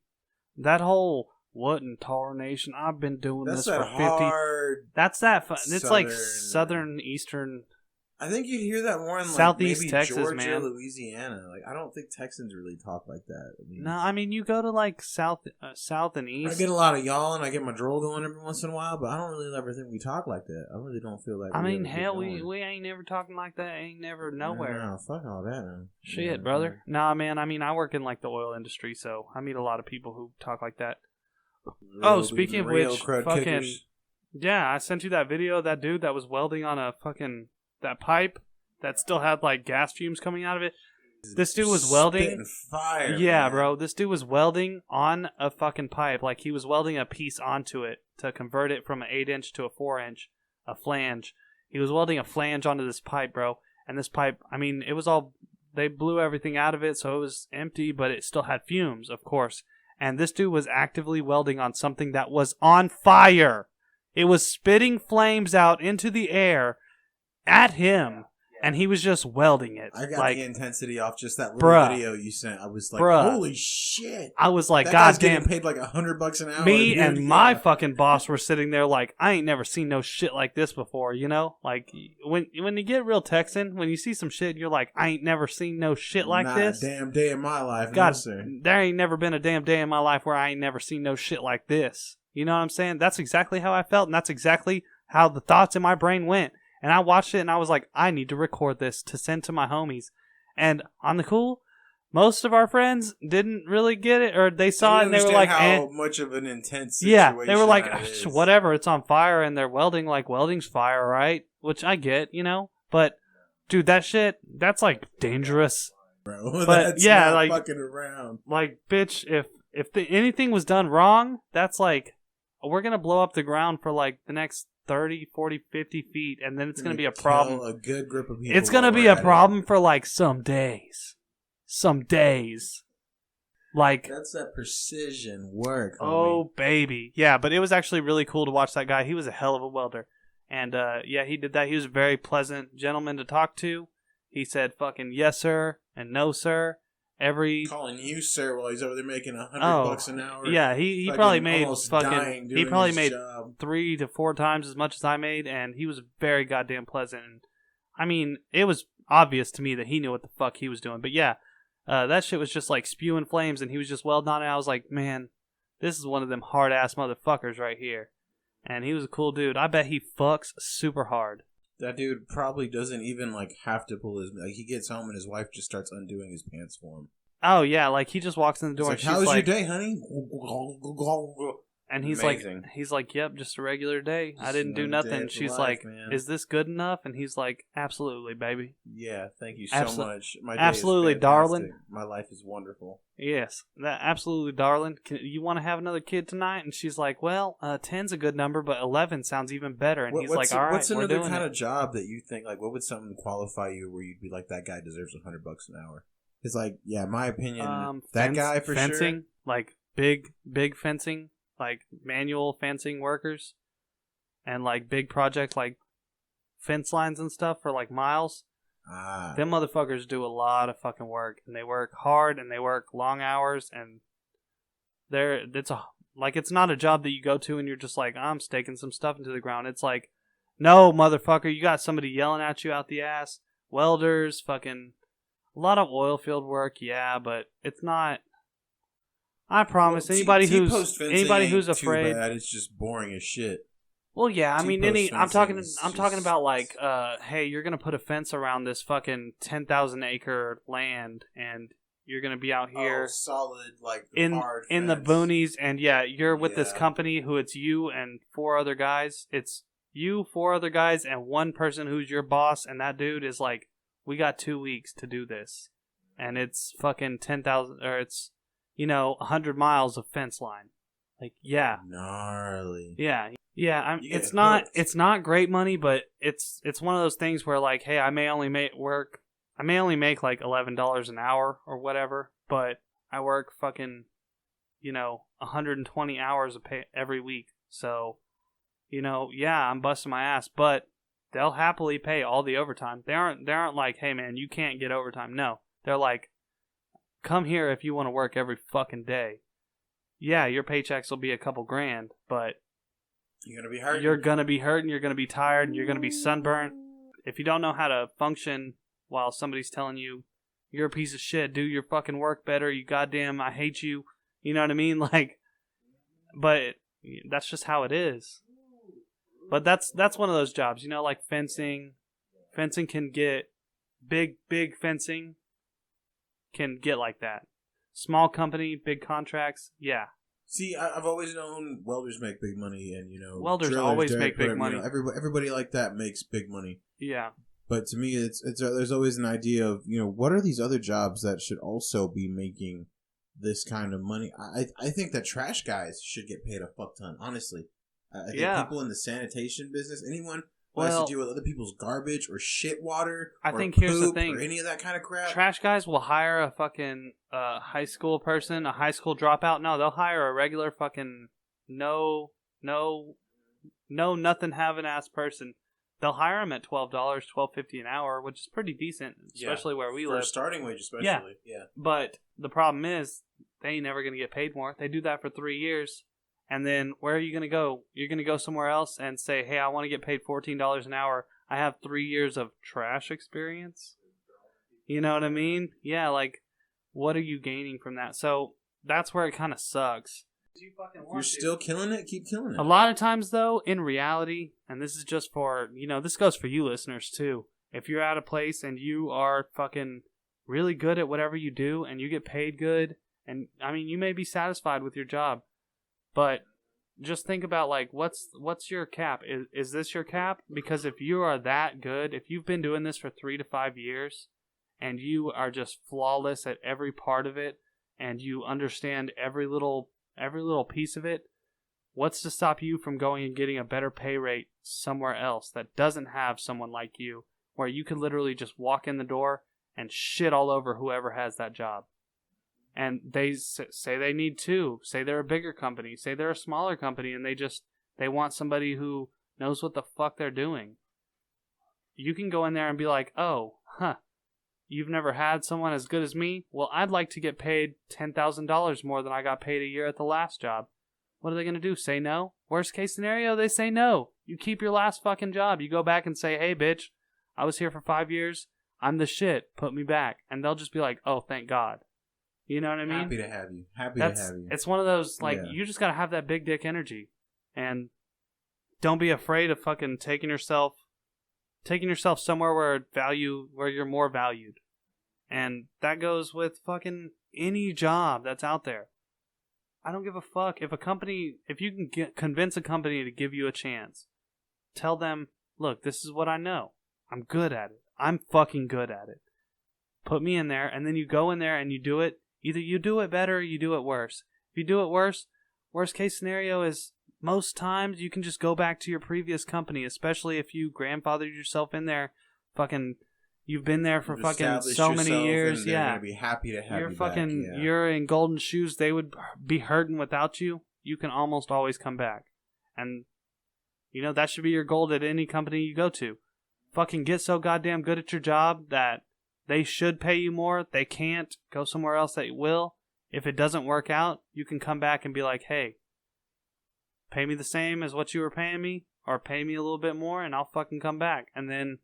that whole what in tarnation? I've been doing this for 50. That's that. It's like southern eastern. I think you'd hear that more in like Southeast maybe Texas, Georgia, man. Louisiana. Like I don't think Texans really talk like that. No, I mean you go to like south and east. I get a lot of yawling. I get my droll going every once in a while, but I don't really ever think we talk like that. I really don't feel like. I mean, hell, we ain't never talking like that. Ain't never nowhere. No, fuck all that, man. Shit, yeah, brother. Nah, man. I mean, I work in like the oil industry, so I meet a lot of people who talk like that. Speaking of which, fucking kickers. Yeah, I sent you that video of that dude that was welding on a fucking that pipe that still had like gas fumes coming out of it. This dude was welding. Spitting fire. Yeah, man. bro. This dude was welding on a fucking pipe. Like, he was welding a piece onto it to convert it from an 8-inch to a 4-inch, a flange. He was welding a flange onto this pipe, bro. And this pipe, I mean, it was all... They blew everything out of it, so it was empty, but it still had fumes, of course. And this dude was actively welding on something that was on fire. It was spitting flames out into the air at him. And he was just welding it. I got like, the intensity off just that little video you sent. I was like, holy shit. I was like, that God guy's damn. getting paid like $100 an hour. Me dude. and my fucking boss were sitting there like, I ain't never seen no shit like this before, you know? Like, when you get real Texan, when you see some shit, you're like, I ain't never seen no shit like Not this. a damn day in my life. God, no, sir. there ain't never been a damn day in my life where I ain't never seen no shit like this. You know what I'm saying? That's exactly how I felt, and that's exactly how the thoughts in my brain went. And I watched it, and I was like, I need to record this to send to my homies. And on the cool, most of our friends didn't really get it, or they saw it, and they were like, how much of an intense situation yeah, they were like, that is. whatever, it's on fire, and they're welding, like, welding's fire, right? Which I get, you know? But, dude, that shit, that's, like, dangerous. Bro, but, that's yeah, not like, fucking around. Like, bitch, if anything was done wrong, that's like, we're going to blow up the ground for, like, the next 30, 40, 50 feet, and then it's going to be a problem. A good group of people. It's going to be a problem for, like, some days. Some days. Like, that's that precision work, homie. Oh, baby. Yeah, but it was actually really cool to watch that guy. He was a hell of a welder. And, yeah, he did that. He was a very pleasant gentleman to talk to. He said fucking yes, sir, and no, sir. Calling you sir while he's over there making $100 an hour. Yeah, he probably made fucking he probably made job. 3 to 4 times as much as I made, and he was very goddamn pleasant. And I mean, it was obvious to me that he knew what the fuck he was doing. But yeah, that shit was just like spewing flames, and he was just welding on it. I was like, man, this is one of them hard ass motherfuckers right here. And he was a cool dude. I bet he fucks super hard. That dude probably doesn't even like have to pull his. Like he gets home and his wife just starts undoing his pants for him. Oh yeah, like he just walks in the door. It's and like, she's how was like, your day, honey? And he's Amazing. like, yep, just a regular day. I Just didn't do another day nothing. at the She's life, like, man. is this good enough? And he's like, absolutely, baby. Yeah, thank you so much. My day absolutely, is fantastic. darling. My life is wonderful. Yes, that absolutely, darling. You want to have another kid tonight? And she's like, well, 10's a good number, but 11 sounds even better. And he's like, all right, what's we're another doing kind it. of job that you think like? What would something qualify you where you'd be like, that guy deserves $100 an hour? It's like, yeah, in my opinion, that guy for fencing, sure. like big fencing, like manual fencing workers, and like big projects like fence lines and stuff for like miles. Them motherfuckers do a lot of fucking work, and they work hard, and they work long hours, and it's not a job that you go to and you're just like, I'm staking some stuff into the ground. It's like, no, motherfucker, you got somebody yelling at you out the ass. Welders, fucking a lot of oil field work, yeah, but it's not. I promise anybody who's afraid. Too bad. It's just boring as shit. Well, yeah, I mean, I'm talking about like, just... hey, you're gonna put a fence around this fucking 10,000 acre land, and you're gonna be out here, solid, like hard in the boonies, and yeah, you're with this company who it's you and 4 other guys. It's you, 4 other guys, and one person who's your boss, and that dude is like, we got 2 weeks to do this, and it's fucking 10,000, or it's 100 miles of fence line. Like, yeah, gnarly. Yeah. It's not great money, but it's one of those things where like, hey, I may only make like $11 an hour or whatever, but I work fucking 120 hours of pay every week. So, yeah, I'm busting my ass, but they'll happily pay all the overtime. They aren't like, hey man, you can't get overtime. No. They're like, come here if you want to work every fucking day. Yeah, your paychecks will be a couple grand, but you're gonna be hurting. You're gonna be hurting. You're gonna be tired, and you're gonna be sunburned. If you don't know how to function while somebody's telling you you're a piece of shit, do your fucking work better. You goddamn, I hate you. You know what I mean? Like, but that's just how it is. But that's one of those jobs, like fencing. Fencing can get big fencing can get like that. Small company, big contracts, yeah. See, I've always known welders make big money, and welders always make big money. Everybody like that makes big money. Yeah, But to me, it's there's always an idea of, what are these other jobs that should also be making this kind of money? I think that trash guys should get paid a fuck ton, honestly. I think people in the sanitation business, anyone who has to deal with other people's garbage or shit water, I think here's the thing, or any of that kind of crap. Trash guys will hire a fucking high school person, a high school dropout. No, they'll hire a regular fucking nothing having ass person. They'll hire him at $12.50 an hour, which is pretty decent, especially where we live. For starting wage, especially. Yeah. But the problem is, they ain't never going to get paid more. They do that for 3 years, and then where are you going to go? You're going to go somewhere else and say, hey, I want to get paid $14 an hour. I have 3 years of trash experience. You know what I mean? Yeah, like, what are you gaining from that? So that's where it kind of sucks. If you're still killing it, keep killing it. A lot of times, though, in reality, and this is just for, this goes for you listeners, too. If you're at a place and you are fucking really good at whatever you do and you get paid good, and, you may be satisfied with your job, but just think about, like, what's your cap? Is this your cap? Because if you are that good, if you've been doing this for 3 to 5 years, and you are just flawless at every part of it, and you understand every little piece of it, what's to stop you from going and getting a better pay rate somewhere else that doesn't have someone like you, where you could literally just walk in the door and shit all over whoever has that job? And they say they need two, say they're a bigger company, say they're a smaller company, and they want somebody who knows what the fuck they're doing. You can go in there and be like, you've never had someone as good as me? Well, I'd like to get paid $10,000 more than I got paid a year at the last job. What are they going to do? Say no? Worst case scenario, they say no. You keep your last fucking job. You go back and say, hey, bitch, I was here for 5 years. I'm the shit. Put me back. And they'll just be like, oh, thank God. You know what I mean? Happy to have you. Happy to have you. It's one of those, you just got to have that big dick energy. And don't be afraid of fucking taking yourself somewhere where you're more valued. And that goes with fucking any job that's out there. I don't give a fuck if you can convince a company to give you a chance, tell them, look, this is what I know. I'm good at it. I'm fucking good at it. Put me in there, and then you go in there and you do it. Either you do it better or you do it worse. If you do it worse, worst case scenario is most times you can just go back to your previous company, especially if you grandfathered yourself in there. Fucking, you've been there for fucking so many years. They're gonna be happy to have you back. You're in golden shoes. They would be hurting without you. You can almost always come back. And, that should be your goal at any company you go to. Fucking get so goddamn good at your job that they should pay you more. They can't. Go somewhere else that will. If it doesn't work out, you can come back and be like, hey, pay me the same as what you were paying me, or pay me a little bit more, and I'll fucking come back. And then,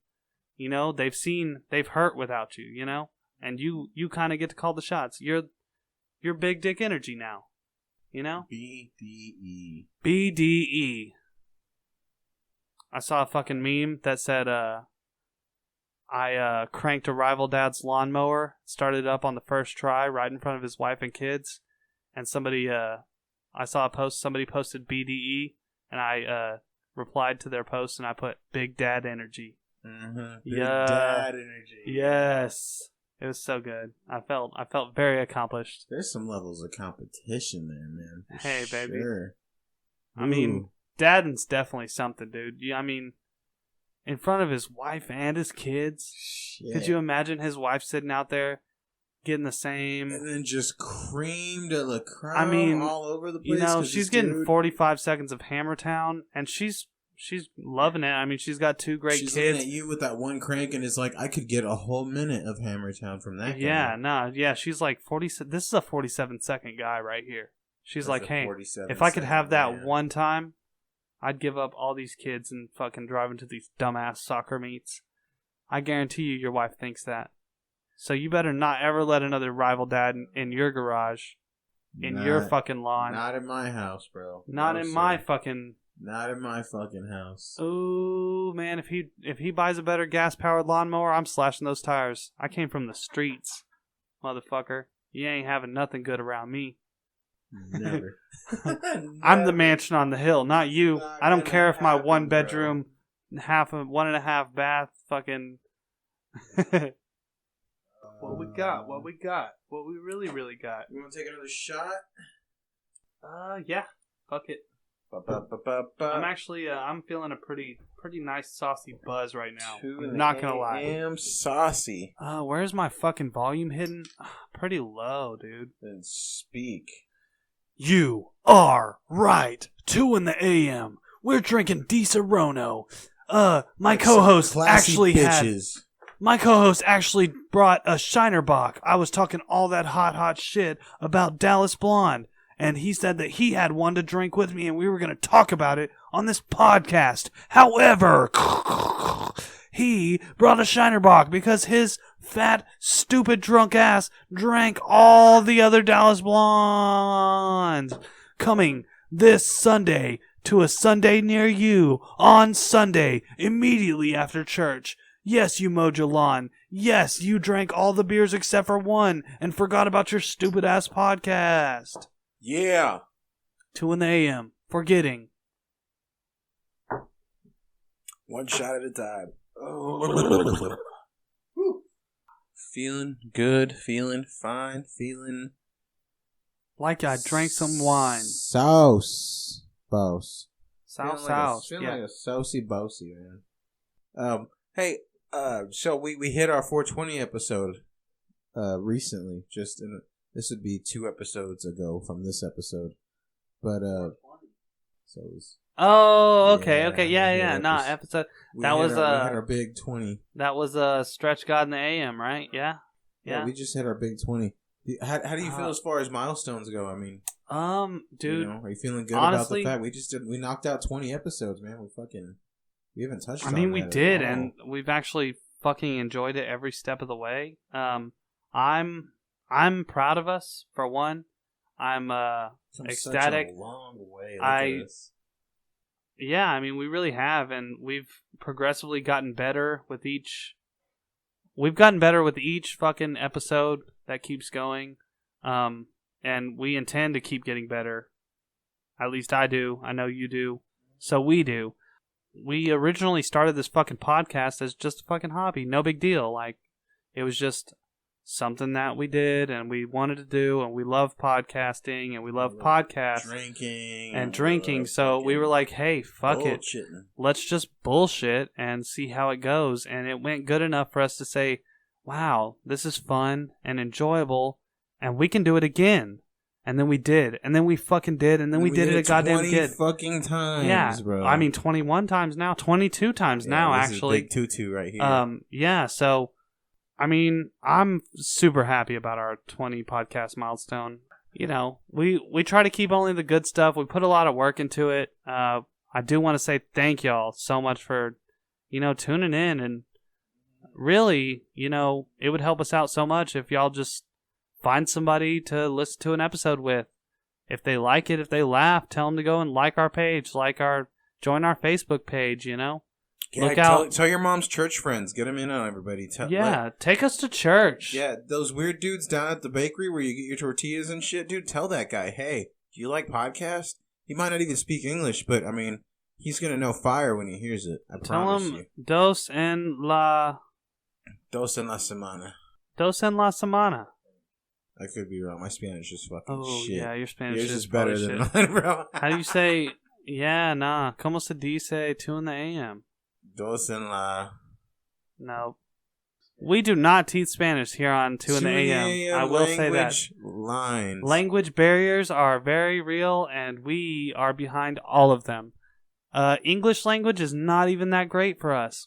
they've hurt without you, and you kind of get to call the shots. You're big dick energy now, BDE. BDE. I saw a fucking meme that said, I cranked a rival dad's lawnmower, started up on the first try, right in front of his wife and kids, and I saw a post, somebody posted BDE, and I replied to their post, and I put Big Dad Energy. Mm-hmm. Big Dad Energy. Yes. It was so good. I felt very accomplished. There's some levels of competition there, man. Hey, sure. Baby. Dad's definitely something, dude. In front of his wife and his kids. Shit. Could you imagine his wife sitting out there getting the same? And then just cream de la creme all over the place. She's getting 45 seconds of Hammertown, and she's loving it. She's got 2 great kids. She's looking at you with that one crank, and it's like, I could get a whole minute of Hammertown from that guy. She's like 40. This is a 47-second guy right here. She's like, hey, if I could have that one time, I'd give up all these kids and fucking drive into these dumbass soccer meets. I guarantee you your wife thinks that. So you better not ever let another rival dad in your garage, your fucking lawn. Not in my house, bro. Not in my fucking house. Ooh, man, if he buys a better gas-powered lawnmower, I'm slashing those tires. I came from the streets, motherfucker. You ain't having nothing good around me. Never. I'm the mansion on the hill, not you. I don't care if my 1-bedroom, 1.5 bath fucking What we got? What we got? What we really, really got? You want to take another shot? Yeah. Fuck it. I'm actually, I'm feeling a pretty nice saucy buzz right now. I'm not gonna lie. 2intheAM saucy. Where's my fucking volume hidden? Pretty low, dude. Then speak. You are right. 2intheAM. We're drinking Di-Serono. My co-host actually brought a Shiner Bock. I was talking all that hot shit about Dallas Blonde, and he said that he had one to drink with me, and we were going to talk about it on this podcast. However, he brought a Shiner Bock because his fat, stupid, drunk ass drank all the other Dallas Blondes. Coming this Sunday to a Sunday near you on Sunday, immediately after church. Yes, you mowed your lawn. Yes, you drank all the beers except for one and forgot about your stupid ass podcast. Yeah. 2intheAM. Forgetting. One shot at a time. Feeling good, feeling fine, feeling... Like I drank some wine. Sauce. Boss. Sauce. Feeling Yeah. like a saucy bossy, man. Hey, so we hit our 420 episode recently. This would be 2 episodes ago from this episode. But so it was, Oh, okay, Yeah, okay, yeah. yeah, Nah, episode- episode. we That hit was, our, we hit our big 20. That was Stretch God in the AM, right? Yeah. Yeah, we just hit our big 20. How do you feel as far as milestones go? I mean, dude, you know, are you feeling good honestly, about the fact we knocked out 20 episodes, man? We haven't touched. I mean, on we that did, at all. and we've actually fucking enjoyed it every step of the way. I'm proud of us for one. I'm Come ecstatic. Such a long way. Look I- at this. Yeah, I mean, we really have, and we've progressively gotten better with each. We've gotten better with each fucking episode that keeps going, and we intend to keep getting better. At least I do. I know you do. So we do. We originally started this fucking podcast as just a fucking hobby. No big deal. Like, it was just something that we did and we wanted to do, and we love podcasting and we love podcasts Drinking. So we were like, hey, fuck it. Bullshitting. Let's just bullshit and see how it goes. And it went good enough for us to say, wow, this is fun and enjoyable, and we can do it again. And then we did. And then we fucking did. And then we did it a goddamn 20 kid. fucking times, Yeah. bro. I mean, 21 times now. 22 times now, this actually. is big tutu right here. Yeah, so, I mean, I'm super happy about our 20 podcast milestone. You know, we try to keep only the good stuff. We put a lot of work into it. I do want to say thank y'all so much for, tuning in. And really, it would help us out so much if y'all just find somebody to listen to an episode with. If they like it, if they laugh, tell them to go and like our page, join our Facebook page, Look out. Tell your mom's church friends. Get them in on everybody. Take us to church. Yeah, those weird dudes down at the bakery where you get your tortillas and shit, dude, tell that guy, hey, do you like podcasts? He might not even speak English, but, I mean, he's going to know fire when he hears it. I promise you. Tell him dos en la semana. Dos en la semana. I could be wrong. My Spanish is fucking shit. Yeah, your Spanish Yours is is better probably than shit. mine, bro. How do you say, como se dice 2intheAM? Dos en la... No. We do not teach Spanish here on 2intheAM. I will say that. Lines. Language barriers are very real, and we are behind all of them. English language is not even that great for us.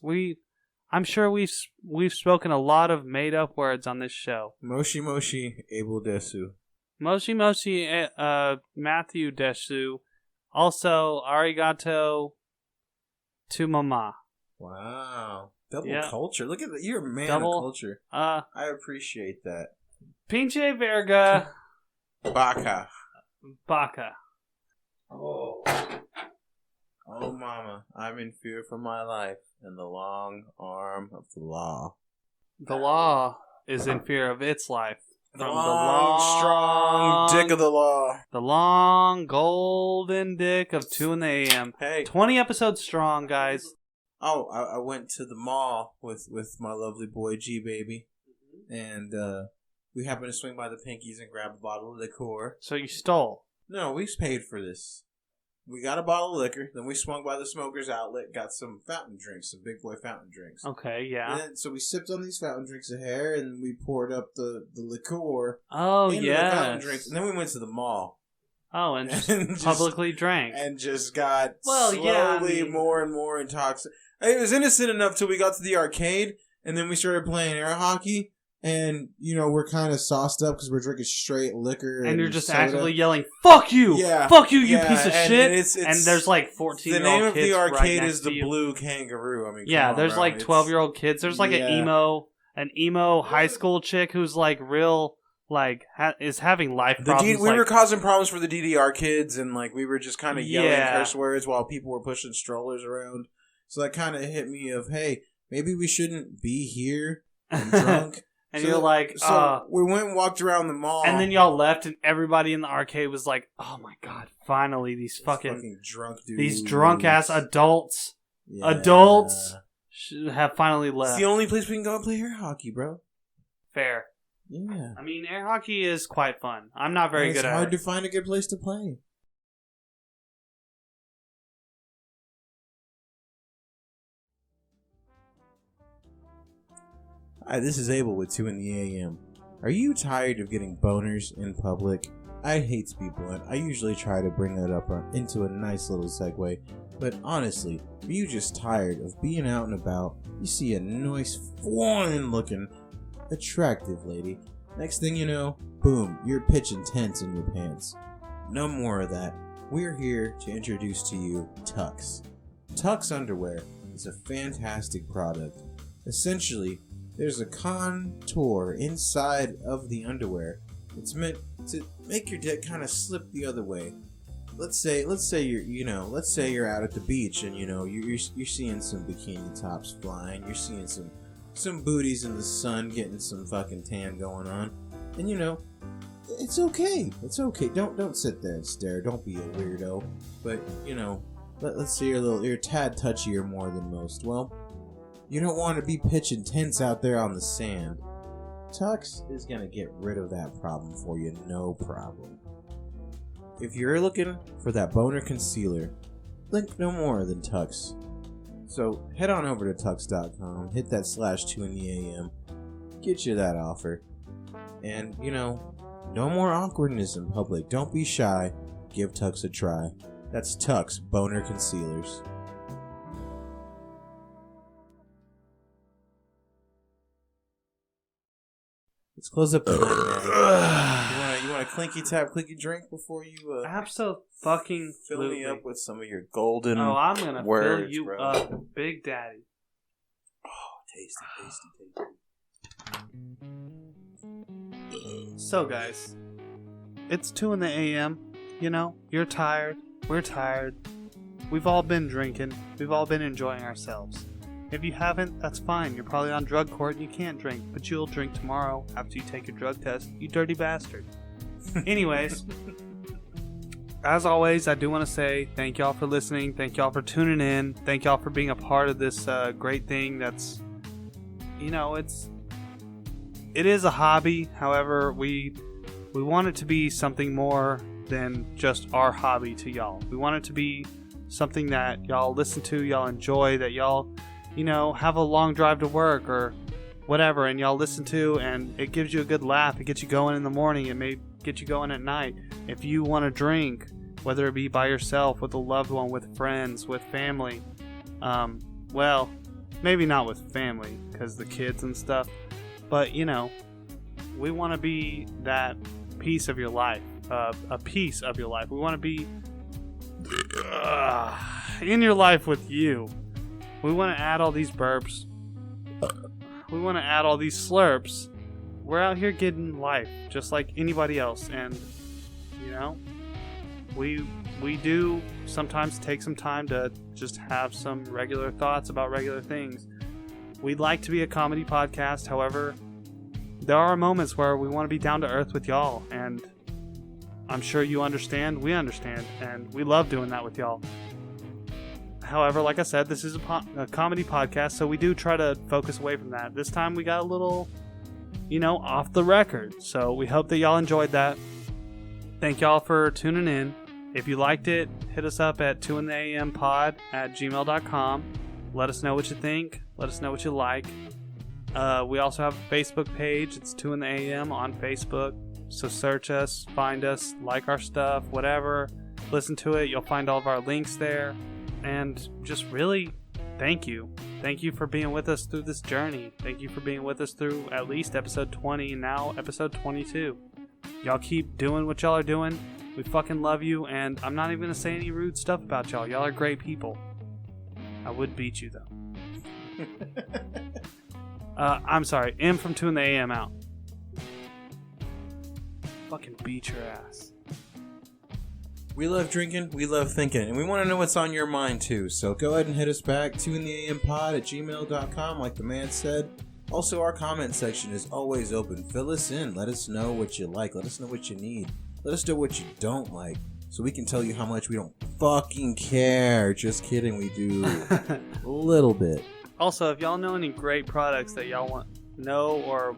I'm sure we've spoken a lot of made up words on this show. Moshi moshi able desu. Moshi moshi Matthew desu. Also arigato to mama. Wow. Double Yeah. culture. Look at that. You're a man Double, of culture. I appreciate that. Pinche verga Baka. baka. Oh. Oh, mama. I'm in fear for my life and the long arm of the law. The law is in fear of its life. The strong dick of the law. The long golden dick of 2intheAM. Hey. 20 episodes strong, guys. Oh, I went to the mall with my lovely boy G Baby, and we happened to swing by the Pinkies and grab a bottle of liqueur. So you stole? No, we paid for this. We got a bottle of liquor, then we swung by the Smoker's Outlet, got some fountain drinks, some big boy fountain drinks. Okay, yeah. And then, so we sipped on these fountain drinks of hair, and we poured up the liqueur into the fountain drinks, and then we went to the mall. Oh, and just publicly drank. And just got slowly more and more intoxicated. It was innocent enough till we got to the arcade, and then we started playing air hockey. And, we're kind of sauced up because we're drinking straight liquor. And you're just soda. actively yelling, "Fuck you! Yeah. Fuck you, you piece of shit!" It's, and there's like 14-year-old kids. The name of the arcade right is the Blue Kangaroo. I mean, yeah, there's bro. like 12-year-old kids. There's like an emo high school chick who's like real, like, is having life problems. We were causing problems for the DDR kids, and like we were just kind of yelling curse words while people were pushing strollers around. So that kind of hit me of, hey, maybe we shouldn't be here and drunk. And you're like, so we went and walked around the mall. And then y'all left, and everybody in the arcade was like, "Oh my god, finally, these fucking drunk dudes. These drunk ass adults have finally left." It's the only place we can go and play air hockey, bro. Fair. Yeah. I mean, air hockey is quite fun. I'm not very good at it. It's hard to find a good place to play. Hi, this is Abel with 2intheAM. Are you tired of getting boners in public? I hate to be blunt. I usually try to bring that up into a nice little segue. But honestly, are you just tired of being out and about? You see a nice, foreign-looking, attractive lady. Next thing you know, boom, you're pitching tents in your pants. No more of that. We're here to introduce to you Tux. Tux underwear is a fantastic product. Essentially, there's a contour inside of the underwear. It's meant to make your dick kind of slip the other way. Let's say you're out at the beach and you're seeing some bikini tops flying. You're seeing some booties in the sun, getting some fucking tan going on, and it's okay. It's okay. Don't sit there and stare. Don't be a weirdo. But let's say you're a tad touchier more than most. Well, you don't want to be pitching tents out there on the sand. Tux is going to get rid of that problem for you, no problem. If you're looking for that boner concealer, think no more than Tux. So head on over to tux.com, hit that /2intheAM, get you that offer. And, no more awkwardness in public. Don't be shy. Give Tux a try. That's Tux Boner Concealers. Let's close up the night. You want a clinky drink before you Absolutely. Fill me up with some of your golden Oh, I'm gonna words, fill you bro. up, Big Daddy. Oh, tasty. So, guys, it's 2intheAM. You're tired. We're tired. We've all been drinking. We've all been enjoying ourselves. If you haven't, that's fine. You're probably on drug court and you can't drink, but you'll drink tomorrow after you take your drug test, you dirty bastard. Anyways, as always, I do want to say thank y'all for listening. Thank y'all for tuning in. Thank y'all for being a part of this great thing that's, it is a hobby. However, we want it to be something more than just our hobby to y'all. We want it to be something that y'all listen to, y'all enjoy, that y'all have a long drive to work or whatever, and y'all listen to, and it gives you a good laugh. It gets you going in the morning. It may get you going at night. If you want to drink, whether it be by yourself, with a loved one, with friends, with family, well, maybe not with family because the kids and stuff, but we want to be that piece of your life, a piece of your life. We want to be in your life with you. We want to add all these burps. We want to add all these slurps. We're out here getting life just like anybody else. And, we do sometimes take some time to just have some regular thoughts about regular things. We'd like to be a comedy podcast. However, there are moments where we want to be down to earth with y'all. And I'm sure you understand. We understand. And we love doing that with y'all. However, like I said, this is a comedy podcast, so we do try to focus away from that. This time we got a little, off the record. So we hope that y'all enjoyed that. Thank y'all for tuning in. If you liked it, hit us up at 2intheAMpod@gmail.com. Let us know what you think. Let us know what you like. We also have a Facebook page. It's 2intheAM on Facebook. So search us, find us, like our stuff, whatever. Listen to it. You'll find all of our links there. And just really, thank you. Thank you for being with us through this journey. Thank you for being with us through at least episode 20 and now episode 22. Y'all keep doing what y'all are doing. We fucking love you, and I'm not even going to say any rude stuff about y'all. Y'all are great people. I would beat you, though. I'm sorry. M from 2intheAM out. Fucking beat your ass. We love drinking, we love thinking, and we want to know what's on your mind too. So go ahead and hit us back, 2intheAMpod@gmail.com, like the man said. Also, our comment section is always open. Fill us in. Let us know what you like. Let us know what you need. Let us know what you don't like, so we can tell you how much we don't fucking care. Just kidding, we do. A little bit. Also, if y'all know any great products that y'all want know or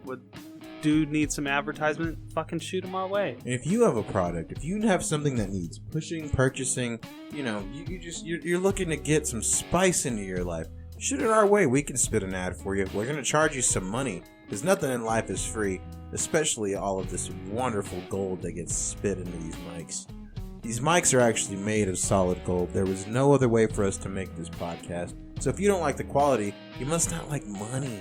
need some advertisement, fucking shoot them our way. And if you have a product, if you have something that needs pushing, purchasing, you're looking to get some spice into your life, shoot it our way. We can spit an ad for you. We're going to charge you some money, because nothing in life is free, especially all of this wonderful gold that gets spit into these mics. These mics are actually made of solid gold. There was no other way for us to make this podcast. So if you don't like the quality, you must not like money.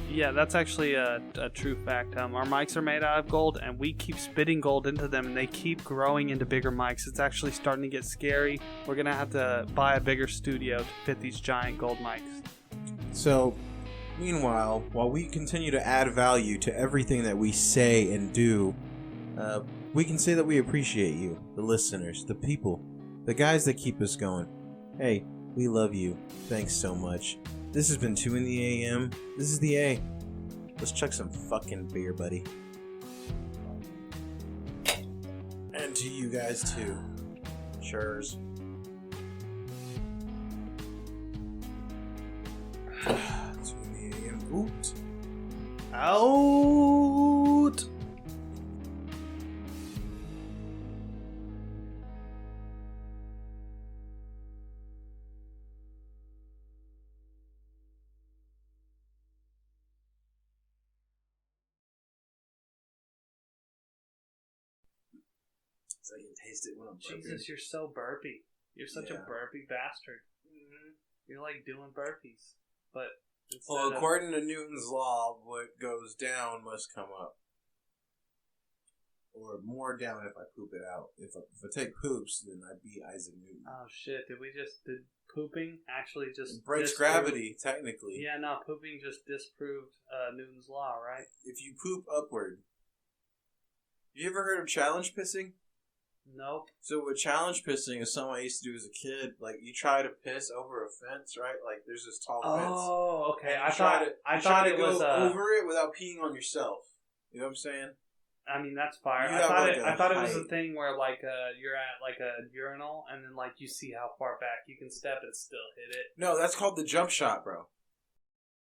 Yeah, that's actually a true fact. Our mics are made out of gold, and we keep spitting gold into them, and they keep growing into bigger mics. It's actually starting to get scary. We're going to have to buy a bigger studio to fit these giant gold mics. So, meanwhile, while we continue to add value to everything that we say and do, we can say that we appreciate you, the listeners, the people, the guys that keep us going. Hey, we love you. Thanks so much. This has been 2intheAM. This is the A. Let's chuck some fucking beer, buddy. And to you guys, too. Cheers. 2intheAM. Oot. Out! So I can taste it when I'm burping. Jesus, you're so burpy. You're such a burpy bastard. Mm-hmm. You're like doing burpees. But well, according to Newton's law, what goes down must come up. Or more down if I poop it out. If I take poops, then I beat Isaac Newton. Oh shit, did pooping actually just it breaks gravity, technically. Yeah, no, pooping just disproved Newton's law, right? If you poop upward. You ever heard of challenge pissing? Nope. So what challenge pissing is something I used to do as a kid. Like, you try to piss over a fence, right? Like, there's this tall fence. Oh, okay. I thought it was over it without peeing on yourself. You know what I'm saying? I mean, that's fire. I thought it was a thing where like you're at like a urinal and then like you see how far back you can step and still hit it. No, that's called the jump shot, bro.